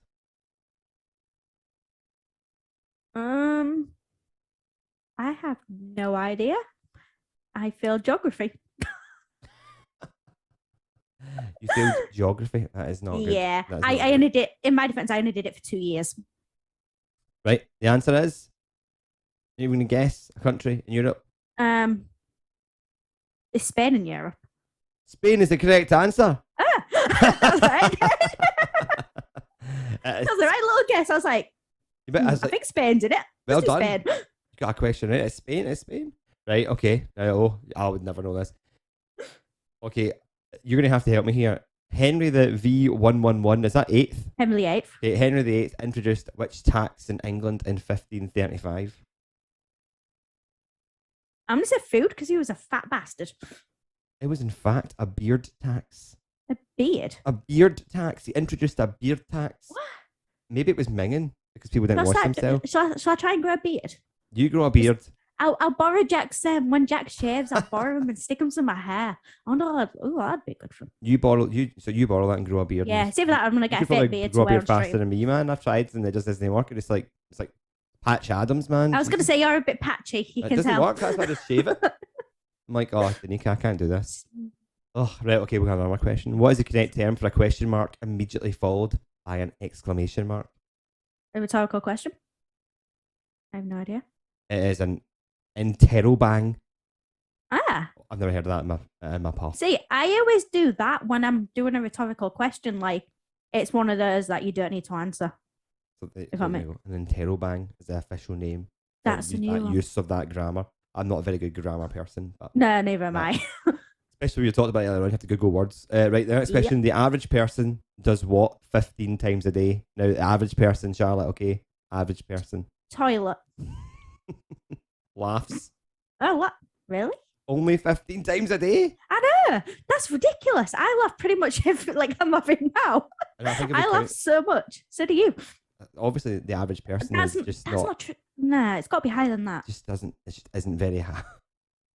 I have no idea. I failed geography. You failed geography. That is not good. Yeah, That is I not good. only did. In my defense, I only did it for 2 years. Right. The answer is. Are you going to guess a country in Europe? Is Spain in Europe? Spain is the correct answer. Ah, that's right. That That was the right little guess. I was like, I think Spain did it. well Let's do done. Spain. Got a question, right? It's Spain. It's Spain. Right. Okay. Oh, I would never know this. Okay. You're going to have to help me here. Henry the V111, is that 8th? Henry VIII. Okay, Henry VIII introduced which tax in England in 1535? I'm going to say food because he was a fat bastard. It was, in fact, a beard tax. A beard. A beard tax. He introduced a beard tax. What? Maybe it was minging because people didn't wash themselves. Shall I try and grow a beard? You grow a beard. I'll borrow Jack's, when Jack shaves, I'll borrow him and stick him to my hair. I wonder, that'd be good for him. You borrow that and grow a beard. Yeah, see for that, I'm going to get a You could probably fake beard to grow a wear beard on faster stream. than me, man. I've tried and it just doesn't work. It's like Patch Adams, man. I was going to say, you're a bit patchy. You It can doesn't tell. work. That's why I just shave it. I'm like, oh, Danica, I can't do this. Oh, right. Okay, we'll have another question. What is the correct term for a question mark immediately followed by an exclamation mark? A rhetorical question? I have no idea. It is an interrobang. Ah, I've never heard of that in my past. see, I always do that when I'm doing a rhetorical question. Like, it's one of those that you don't need to answer. So If I may. an interrobang is the official name. That's that a new one. use of that grammar. I'm not a very good grammar person, but No, neither am No. I. especially when you talked about it earlier on, you have to Google words. Right, the next Yep. question. The average person does what 15 times a day? Now, the average person, Charlotte, okay? Average person. Toilet. Laughs. Oh, what? Really? Only 15 times a day? I know. That's ridiculous. I laugh pretty much every, like I'm laughing now. And I think if we I laugh count- so much. So do you. obviously, the average person That's, is just that's not, not true. Nah, it's got to be higher than that. just doesn't, it just isn't very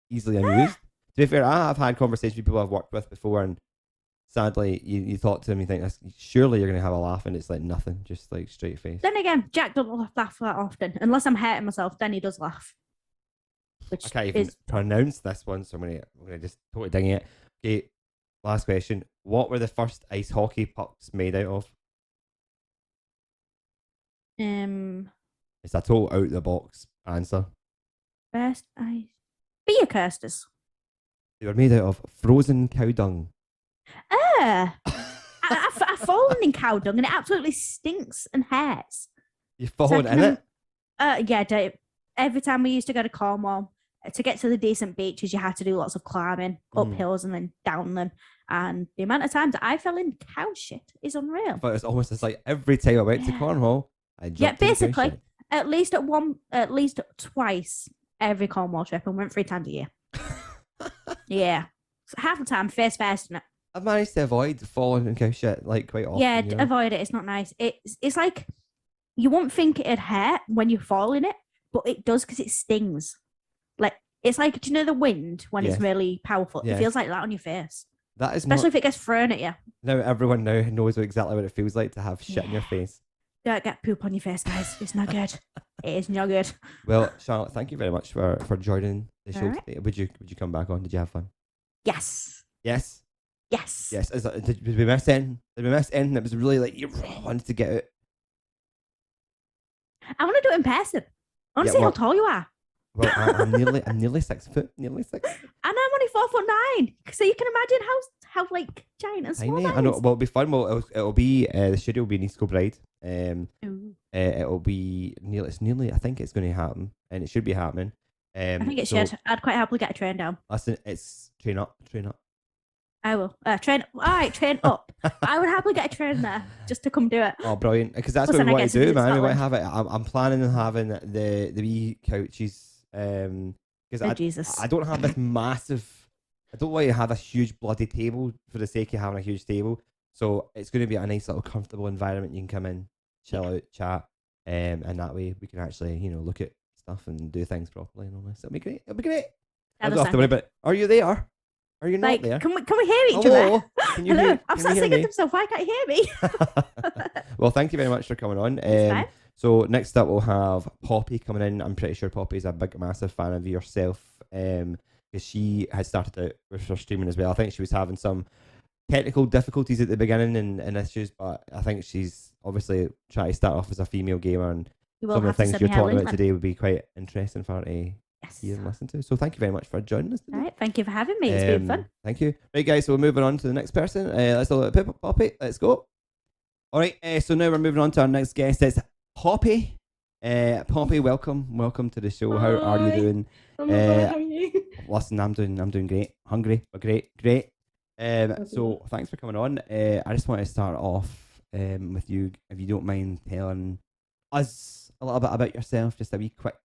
easily amused. To be fair, I have had conversations with people I've worked with before, and sadly, you talk to them, you think, surely you're going to have a laugh, and it's like nothing, just like straight face. Then again, Jack doesn't laugh that often. Unless I'm hurting myself, then he does laugh. Which I can't even is pronounce this one, so I'm gonna just totally ding it. Okay, last question. What were the first ice hockey pucks made out of? It's a total out the box answer. best ice beer coasters. They were made out of frozen cow dung. I've fallen in cow dung and it absolutely stinks and hurts. You've fallen So in it. Yeah, Dave. Every time we used to go to Cornwall, to get to the decent beaches, you had to do lots of climbing up hills and then down them. And the amount of times I fell in cow shit is unreal. But it's almost like every time I went to Cornwall, I jumped Yeah, into cow basically, shit. at least twice every Cornwall trip, and went 3 times a year. Yeah, so half the time face first in it. I've managed to avoid falling in cow shit like quite often. Yeah, you know? avoid it. It's not nice. It's like you won't think it'd hurt when you fall in it, but it does because it stings. Like it's like, do you know the wind when Yes. it's really powerful? Yes. It feels like that on your face, That is especially if it gets thrown at you. now everyone now knows exactly what it feels like to have shit in your face. Don't get poop on your face, guys. It's not good. It is not good. Well, Charlotte, thank you very much for joining the show Alright. today. Would you come back on? Did you have fun? Yes. Yes. Yes. Yes. Did we miss anything? Did we miss anything that was really like you wanted to get out? I want to do it in person. I want to Yeah, see well- how tall you are. Well, I'm nearly 6 foot, nearly 6. And I'm only 4'9". So you can imagine how like giant and small Tiny. that I know. is. Well, it'll be fun. Well, it'll be the studio will be in East Kilbride. Ooh. It'll be nearly. It's nearly. I think it's going to happen, and it should be happening. I think it so, should. I'd quite happily get a train down. Listen, it's train up. I will. Train. All right, train up. I would happily get a train there just to come do it. Oh, brilliant! Because that's Plus what we then I want get to to do, visit man. We want to Scotland. have it. I'm planning on having the wee couches. Because Oh, Jesus. I don't have this massive. I don't want to have a huge bloody table for the sake of having a huge table. So it's going to be a nice little comfortable environment. You can come in, chill out, chat, and that way we can actually, look at stuff and do things properly and all this. It'll be great. It'll be great. I don't have to worry about. Are you there? Are you not Like, there? can we hear each Hello? other? Can you Hello. hear? I'm can sat you hear singing me? to myself. Why can't you hear me? Well, thank you very much for coming on. fine. So next up we'll have Poppy coming in. I'm pretty sure Poppy's a big, massive fan of yourself. Because she had started out with her streaming as well. I think she was having some technical difficulties at the beginning and issues, but I think she's obviously trying to start off as a female gamer, and You will some of have the to things send you're me her talking link about then. today would be quite interesting for her to Yes. hear and listen to. So thank you very much for joining us today. All right. Thank you for having me. It's been fun. Thank you. Right, guys, so we're moving on to the next person. Let's look at Poppy. Let's go. All right, so now we're moving on to our next guest. It's Poppy. Poppy, welcome to the show. How are you Hi. doing? I'm not bad, how are you? Listen, I'm doing great. Hungry, but great. So thanks for coming on. I just want to start off with you, if you don't mind telling us a little bit about yourself. Just a wee quick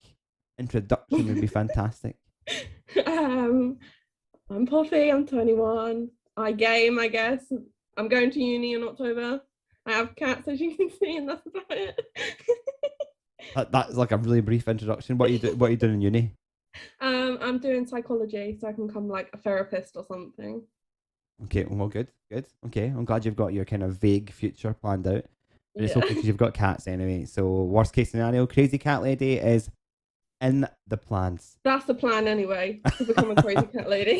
introduction would be fantastic. I'm Poppy, I'm 21. I game, I guess. I'm going to uni in October. I have cats, as you can see, and that's about it. That's like a really brief introduction. What are you doing in uni? I'm doing psychology, so I can become like a therapist or something. Okay, well, good. Okay, I'm glad you've got your kind of vague future planned out. But it's Yeah. okay because you've got cats anyway. So worst case scenario, crazy cat lady is in the plans. That's the plan anyway, to become a crazy cat lady.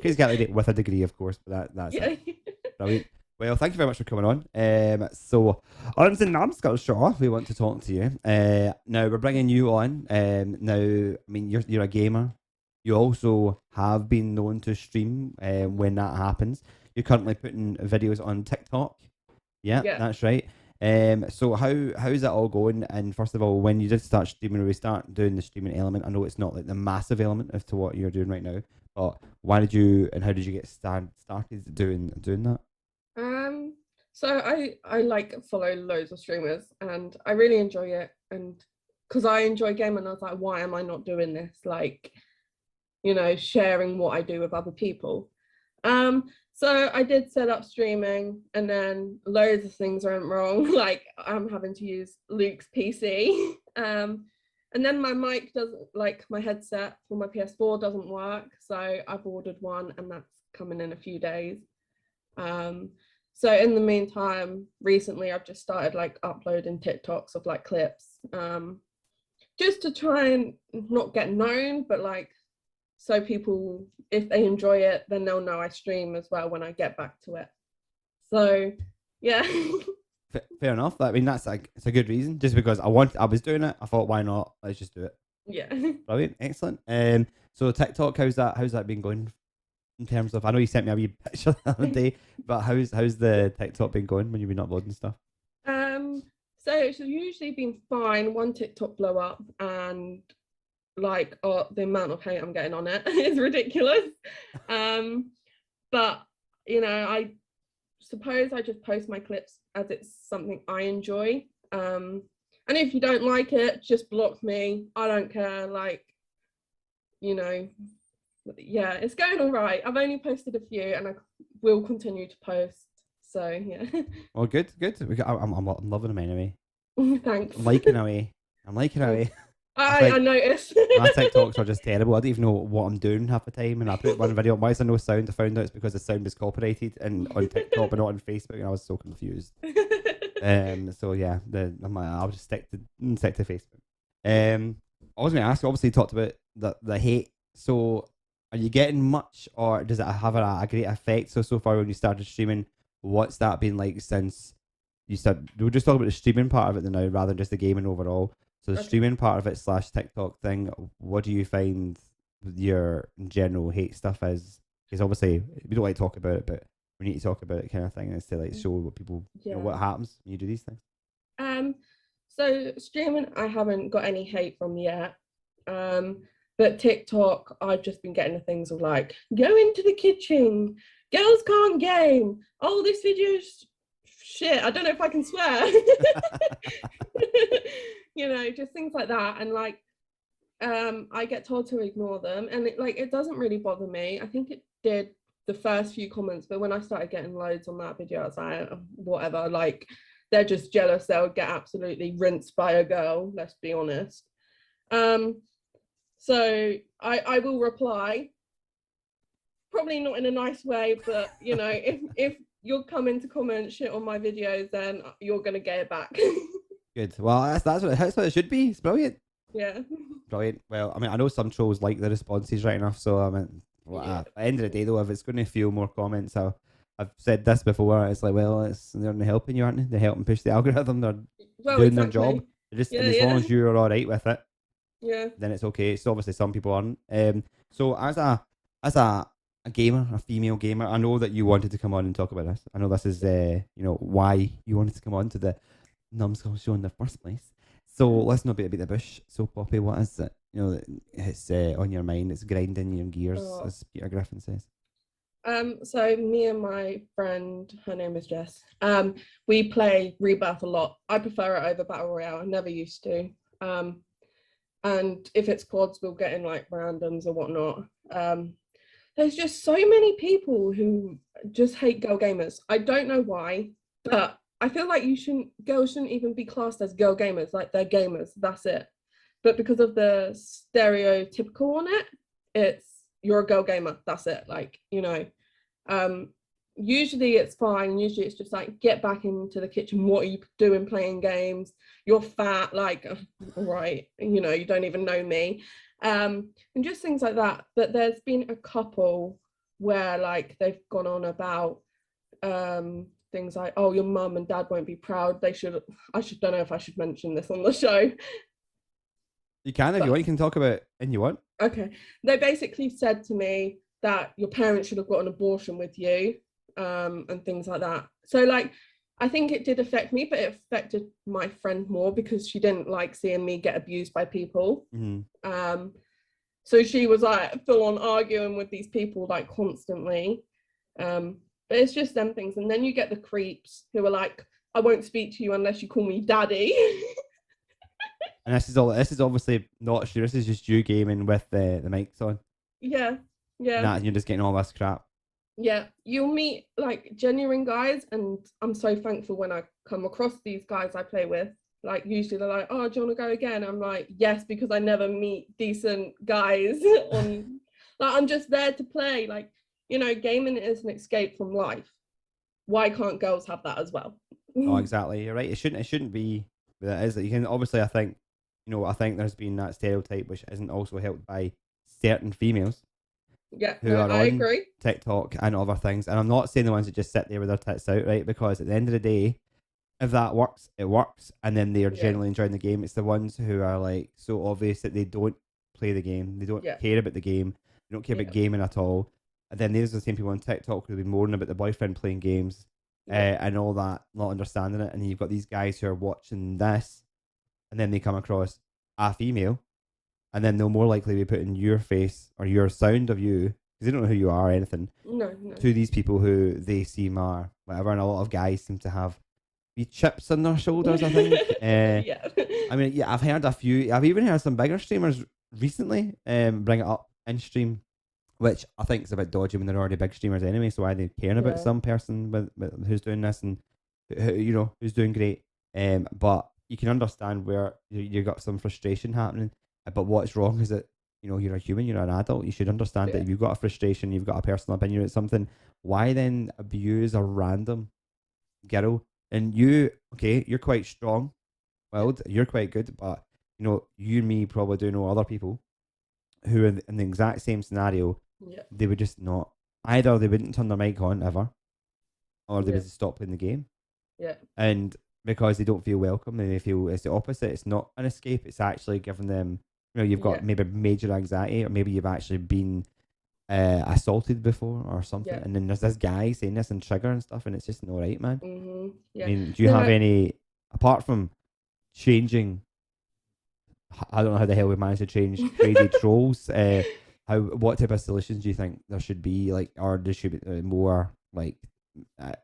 Crazy cat lady with a degree, of course, but that's Yeah. it. Brilliant. Well, thank you very much for coming on. So on the Numbskull show, we want to talk to you. Now we're bringing you on. Now, I mean, you're a gamer. You also have been known to stream when that happens. You're currently putting videos on TikTok. Yeah. That's right. So how's that all going? And first of all, when you did start streaming, or we start doing the streaming element, I know it's not like the massive element as to what you're doing right now, but why did you and how did you get started doing that? So I like follow loads of streamers and I really enjoy it, and because I enjoy gaming, I was like, why am I not doing this? Like, sharing what I do with other people. So I did set up streaming, and then loads of things went wrong. Like I'm having to use Luke's PC. And then my mic doesn't, like my headset for my PS4 doesn't work. So I've ordered one and that's coming in a few days. So in the meantime, recently I've just started like uploading TikToks of like clips, just to try and not get known, but like, so people, if they enjoy it, then they'll know I stream as well when I get back to it. So yeah. Fair enough. I mean, it's a good reason. Just because I was doing it, I thought, why not? Let's just do it. Yeah. Brilliant, excellent. So TikTok, how's that been going? In terms of, I know you sent me a wee picture the other day, but how's the TikTok been going when you've been uploading stuff? So it's usually been fine. One TikTok blow up, and like, the amount of hate I'm getting on it is ridiculous. But I suppose I just post my clips as it's something I enjoy. And if you don't like it, just block me. I don't care. Like, yeah, it's going all right. I've only posted a few, and I will continue to post. So yeah. Well, good. I'm loving them anyway. Thanks. I'm liking away. I noticed. My TikToks are just terrible. I don't even know what I'm doing half the time. And I put one video, why is there no sound? I found out it's because the sound was copyrighted and on TikTok but not on Facebook, and I was so confused. So yeah, I'll just stick to Facebook. I was going to ask, obviously you talked about the hate. So are you getting much, or does it have a great effect? So far when you started streaming, what's that been like since you started? We'll just talk about the streaming part of it now rather than just the gaming overall. So the streaming part of it / TikTok thing, what do you find your general hate stuff is? Because obviously we don't like to talk about it, but we need to talk about it kind of thing, is to like show what people, what happens when you do these things. So streaming, I haven't got any hate from yet. But TikTok, I've just been getting the things of like, go into the kitchen, girls can't game. Oh, this video's shit. I don't know if I can swear. Just things like that. And like, I get told to ignore them, and it doesn't really bother me. I think it did the first few comments, but when I started getting loads on that video, I was like, whatever, like, they're just jealous. They'll get absolutely rinsed by a girl, let's be honest. So I will reply, probably not in a nice way, but if you're coming to comment shit on my videos, then you're gonna get it back. Good. Well, that's what it should be. It's brilliant. Yeah. Brilliant. Well, I mean, I know some trolls like the responses right enough, so I mean, at the end of the day, though, if it's going to feel more comments, I've said this before. It's like, well, they're helping you, aren't they? They're helping push the algorithm. They're doing their job. They're just, and as long as you're all right with it, then it's okay. So obviously, some people aren't. So as a gamer, a female gamer, I know that you wanted to come on and talk about this. I know this is why you wanted to come on to the Numbskull show in the first place. So let's not beat the bush. So Poppy, what is it? It's on your mind. It's grinding your gears, as Peter Griffin says. So me and my friend, her name is Jess, we play Rebirth a lot. I prefer it over Battle Royale. I never used to. And if it's quads, we'll get in like randoms or whatnot. There's just so many people who just hate girl gamers. I don't know why, but I feel like girls shouldn't even be classed as girl gamers. Like, they're gamers, that's it. But because of the stereotypical on it, it's, you're a girl gamer, that's it. Like, usually it's fine. Usually it's just like, get back into the kitchen. What are you doing playing games? You're fat, like, right, you don't even know me. And just things like that. But there's been a couple where like they've gone on about things like, oh, your mum and dad won't be proud. I don't know if I should mention this on the show. You can if you want. You can talk about it and you want. Okay. They basically said to me that your parents should have got an abortion with you, and things like that. So like, I think it did affect me, but it affected my friend more because she didn't like seeing me get abused by people. Mm-hmm. So she was like full on arguing with these people like constantly. But it's just them things. And then you get the creeps who are like, I won't speak to you unless you call me daddy. And this is obviously not sure. This is just you gaming with the mics on. Yeah. And you're just getting all this crap. Yeah, you'll meet like genuine guys, and I'm so thankful when I come across these guys I play with. Like, usually they're like, oh, do you want to go again? I'm like, yes, because I never meet decent guys on, like, I'm just there to play. Like, gaming is an escape from life. Why can't girls have that as well? Oh, exactly. You're right. It shouldn't be. But it is that you can obviously. I think there's been that stereotype which isn't also helped by certain females. Yeah, I agree. TikTok and other things, and I'm not saying the ones that just sit there with their tits out, right? Because at the end of the day, if that works, it works, and then they are generally enjoying the game. It's the ones who are like so obvious that they don't play the game, they don't care about the game, they don't care about gaming at all, and then there's the same people on TikTok who'll be moaning about the boyfriend playing games, and all that, not understanding it, and then you've got these guys who are watching this, and then they come across a female, and then they'll more likely be putting your face or your sound of you, because they don't know who you are or anything, No, no. to these people who they seem are whatever. And a lot of guys seem to have wee chips on their shoulders, I think. Yeah. I mean, yeah, I've heard a few. I've even heard some bigger streamers recently bring it up in stream, which I think is a bit dodgy when they're already big streamers anyway. So why are they caring about Yeah. some person with who's doing this and who's doing great? But you can understand where you got some frustration happening. But what's wrong is that you're a human, you're an adult. You should understand that Yeah. if you've got a frustration, you've got a personal opinion about something. Why then abuse a random girl? And you're quite strong. Well, you're quite good, but you and me probably do know other people who are in the exact same scenario. Yeah. They would just not, either they wouldn't turn their mic on ever, or they Yeah. would stop playing the game. Yeah. And because they don't feel welcome, and they feel it's the opposite. It's not an escape. It's actually giving them, you've got Yeah. maybe major anxiety, or maybe you've actually been assaulted before or something. Yeah. And then there's this guy saying this and trigger and stuff, and it's just not right, man. Yeah. I mean, do you No, have no. any, apart from changing, I don't know how the hell we managed to change crazy trolls, what type of solutions do you think there should be, like, or there should be more, like, I'm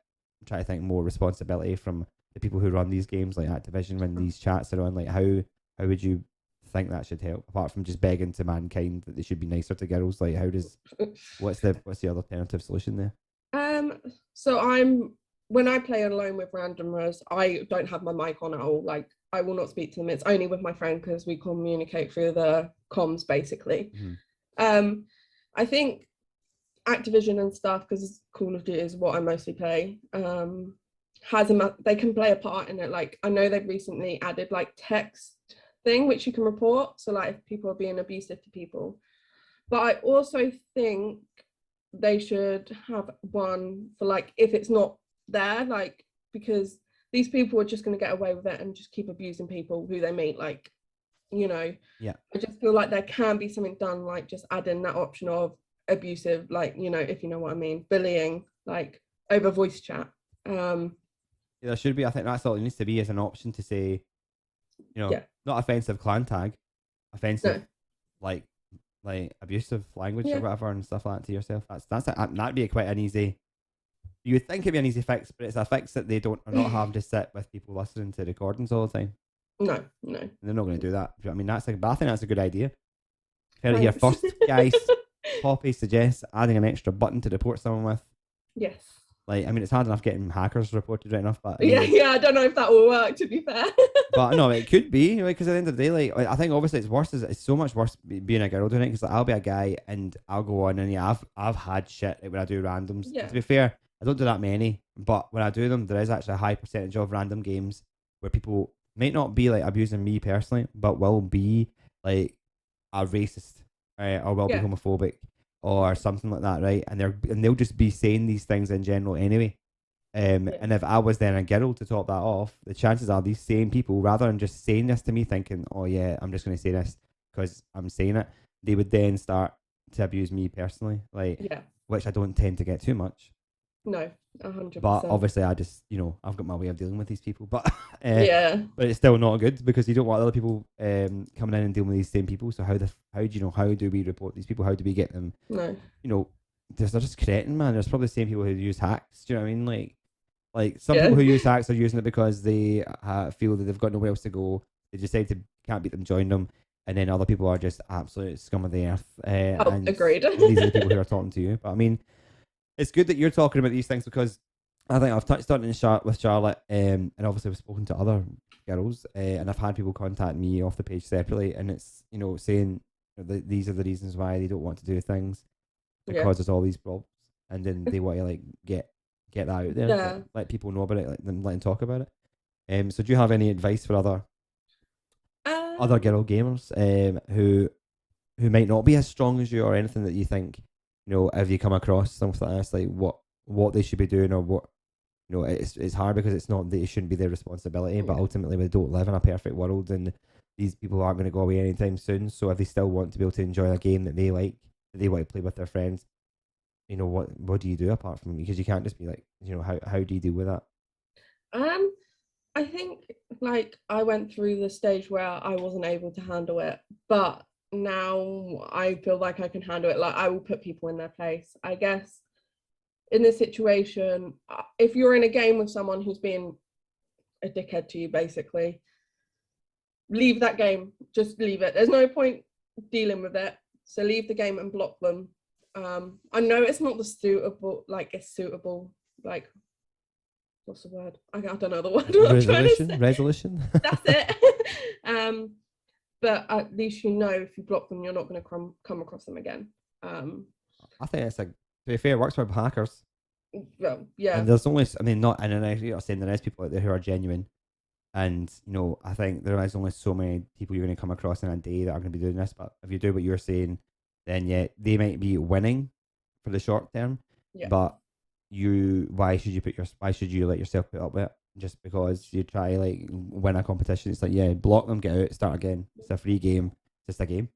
trying to think, more responsibility from the people who run these games, like Activision, when these chats are on, like, how would you think that should help, apart from just begging to mankind that they should be nicer to girls? Like, what's the other alternative solution there? So when I play alone with randomers, I don't have my mic on at all. Like, I will not speak to them. It's only with my friend because we communicate through the comms, basically. I think Activision and stuff, because Call of Duty is what I mostly play, they can play a part in it. Like, I know they've recently added like text thing which you can report, so like if people are being abusive to people. But I also think they should have one for, like, if it's not there, like, because these people are just going to get away with it and just keep abusing people who they meet, like, Yeah. I just feel like there can be something done, like just add in that option of abusive, like, if you know what I mean, bullying, like over voice chat. Yeah, there should be. I think that's all it needs to be, is an option to say, Yeah. not offensive clan tag, offensive, No. like abusive language Yeah. or whatever and stuff like that to yourself. That'd be quite an easy. You would think it'd be an easy fix, but it's a fix that they are not having to sit with people listening to recordings all the time. No. And they're not going to do that. I mean, but I think that's a good idea. Heard it here Thanks. first, guys. Poppy suggests adding an extra button to report someone with. Yes. Like, I mean, it's hard enough getting hackers reported right enough, but I mean, Yeah, I don't know if that will work, to be fair. but no, it could be, because at the end of the day, like, I think obviously it's worse. It's so much worse being a girl doing it, because I'll be a guy and I'll go on, and yeah, I've had shit when I do randoms. Yeah. To be fair, I don't do that many, but when I do them, there is actually a high percentage of random games where people might not be like abusing me personally, but will be like a racist, or will be Yeah. homophobic or something like that, right? And they'll just be saying these things in general anyway. And if I was then a girl to top that off, the chances are these same people, rather than just saying this to me thinking, oh yeah, I'm just going to say this because I'm saying it, they would then start to abuse me personally, like, Yeah. which I don't tend to get too much. No, 100%. But obviously I just, I've got my way of dealing with these people, but yeah. but it's still not good, because you don't want other people coming in and dealing with these same people. So how do we report these people? How do we get them? No. They're just cretin, man. There's probably the same people who use hacks. Do you know what I mean? Like some Yeah. people who use hacks are using it because they feel that they've got nowhere else to go. They decide to can't beat them, join them, and then other people are just absolute scum of the earth. And agreed. These are the people who are talking to you. But I mean, it's good that you're talking about these things, because I think I've touched on it with Charlotte, and obviously I've spoken to other girls, and I've had people contact me off the page separately, and it's saying that these are the reasons why they don't want to do things, because there's all these problems, and then they want to like get that out there, Yeah. let people know about it, let them talk about it. So do you have any advice for other girl gamers who might not be as strong as you, or anything that you think, if you come across something like this, like what they should be doing, or what, it's hard because it's not that it shouldn't be their responsibility, but ultimately we don't live in a perfect world, and these people aren't going to go away anytime soon. So if they still want to be able to enjoy a game that they like, that they want to play with their friends, what do you do apart from, because you can't just be like, how do you deal with that? I think, like, I went through the stage where I wasn't able to handle it, but now I feel like I can handle it. Like I will put people in their place. I guess in this situation, if you're in a game with someone who's being a dickhead to you, basically, leave that game. Just leave it. There's no point dealing with it. So leave the game and block them. I know it's not the suitable, like it's suitable, like what's the word? I don't know the word. Resolution. That's it. But at least you know if you block them, you're not going to come across them again. I think it's like, to be fair, it works for hackers. Well, yeah. And there's only, I mean, not, and then I'm saying there is people out there who are genuine. And, you know, I think there is only so many people you're going to come across in a day that are going to be doing this. But if you do what you're saying, then yeah, they might be winning for the short term. Yeah. But why should you let yourself put up with it? Just because you try like win a competition, it's like, yeah, block them, get out, start again. It's a free game, it's just a game.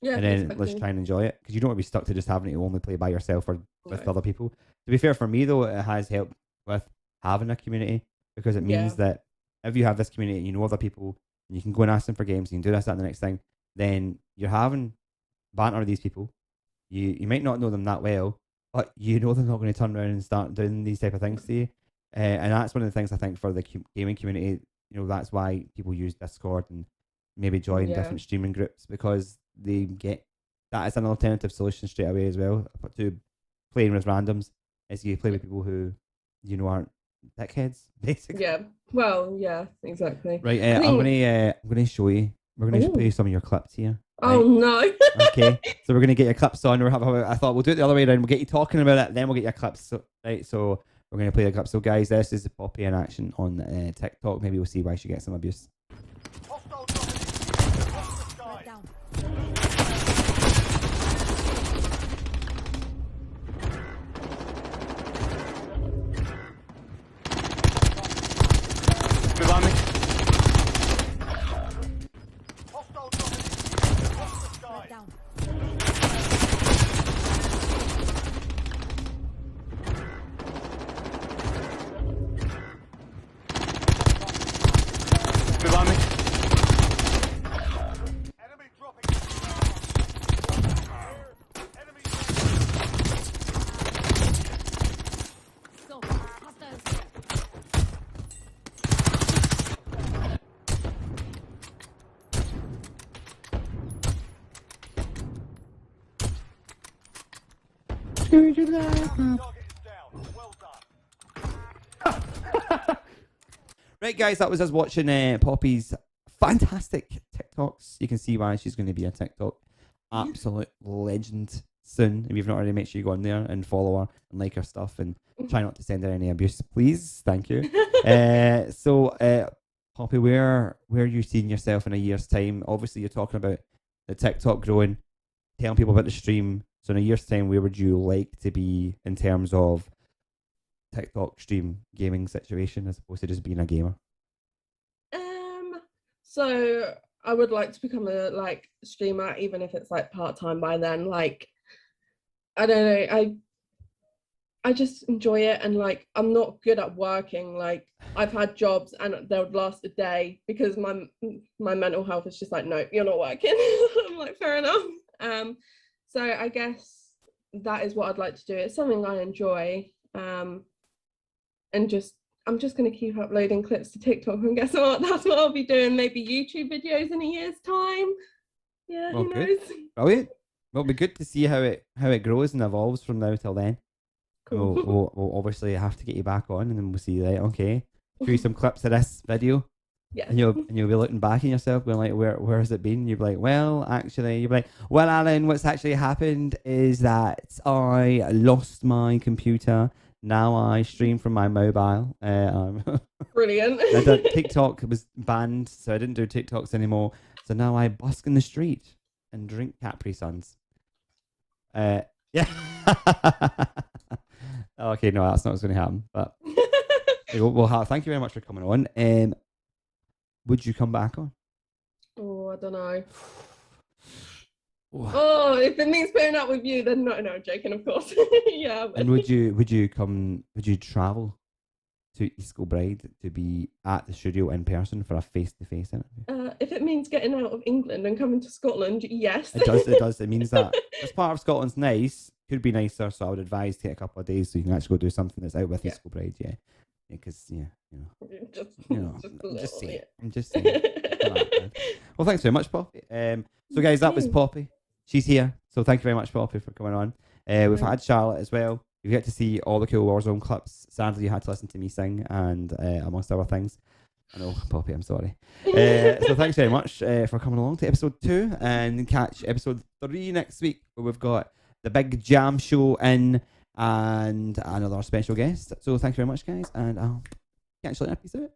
Yeah, and then exactly. let's try and enjoy it, because you don't want to be stuck to just having to only play by yourself or with other people. To be fair, for me though, it has helped with having a community, because it means that if you have this community and you know other people and you can go and ask them for games, you can do this, that, and the next thing, then you're having banter with these people. You might not know them that well, but you know they're not going to turn around and start doing these type of things to you. And that's one of the things I think for the gaming community, you know, that's why people use Discord and maybe join different streaming groups, because they get that as an alternative solution straight away as well to playing with randoms. Is you play with people who you know aren't dickheads, basically. Yeah. Well, yeah, exactly. Right. I'm gonna show you. We're gonna play some of your clips here. Oh no. Okay. So we're gonna get your clips on. I thought we'll do it the other way around. We'll get you talking about it, then we'll get your clips. So, right. So we're gonna play the clips. So guys, this is Poppy in action on TikTok. Maybe we'll see why she gets some abuse. Right, guys, that was us watching Poppy's fantastic TikToks. You can see why she's going to be a TikTok absolute legend soon. If you've not already, make sure you go on there and follow her and like her stuff, and try not to send her any abuse, please. Thank you. So, Poppy, where are you seeing yourself in a year's time? Obviously, you're talking about the TikTok growing, telling people about the stream. So in a year's time, where would you like to be in terms of TikTok stream gaming situation, as opposed to just being a gamer? So I would like to become a streamer, even if it's like part-time by then. Like, I don't know, I just enjoy it, and like I'm not good at working. Like I've had jobs and they would last a day because my mental health is just like, no, you're not working. I'm like, fair enough. So I guess that is what I'd like to do. It's something I enjoy. And I'm just going to keep uploading clips to TikTok, and guess what? That's what I'll be doing. Maybe YouTube videos in a year's time. Yeah, who knows? Brilliant. Well, it'll be good to see how it grows and evolves from now till then. Cool. We'll obviously have to get you back on, and then we'll see, right? Okay. Show you some clips of this video. Yeah. And you'll be looking back at yourself, going like, where has it been? You'll be like, well, Alan, what's actually happened is that I lost my computer. Now I stream from my mobile. Brilliant. TikTok was banned, so I didn't do TikToks anymore. So now I busk in the street and drink Capri Suns. Yeah. Okay, no, that's not what's going to happen. But thank you very much for coming on. Would you come back on? Oh, I don't know. Oh, if it means putting up with you, then no, I'm joking, of course. Yeah. And would you travel to East Kilbride to be at the studio in person for a face-to-face interview? If it means getting out of England and coming to Scotland, yes. It does. It does. It means that this part of Scotland's nice. Could be nicer, so I would advise take a couple of days so you can actually go do something that's out with East Kilbride. Yeah, because just saying. yeah. I'm just saying. Well, thanks very much, Poppy. So guys, that was Poppy. She's here, so thank you very much, Poppy, for coming on. We've had Charlotte as well. You get to see all the cool Warzone clips. Sadly, you had to listen to me sing, and amongst other things. I know, Poppy, I'm sorry. So thanks very much for coming along to episode 2, and catch episode 3 next week, where we've got the big jam show in and another special guest. So thanks very much, guys, and I'll catch you later. Peace out.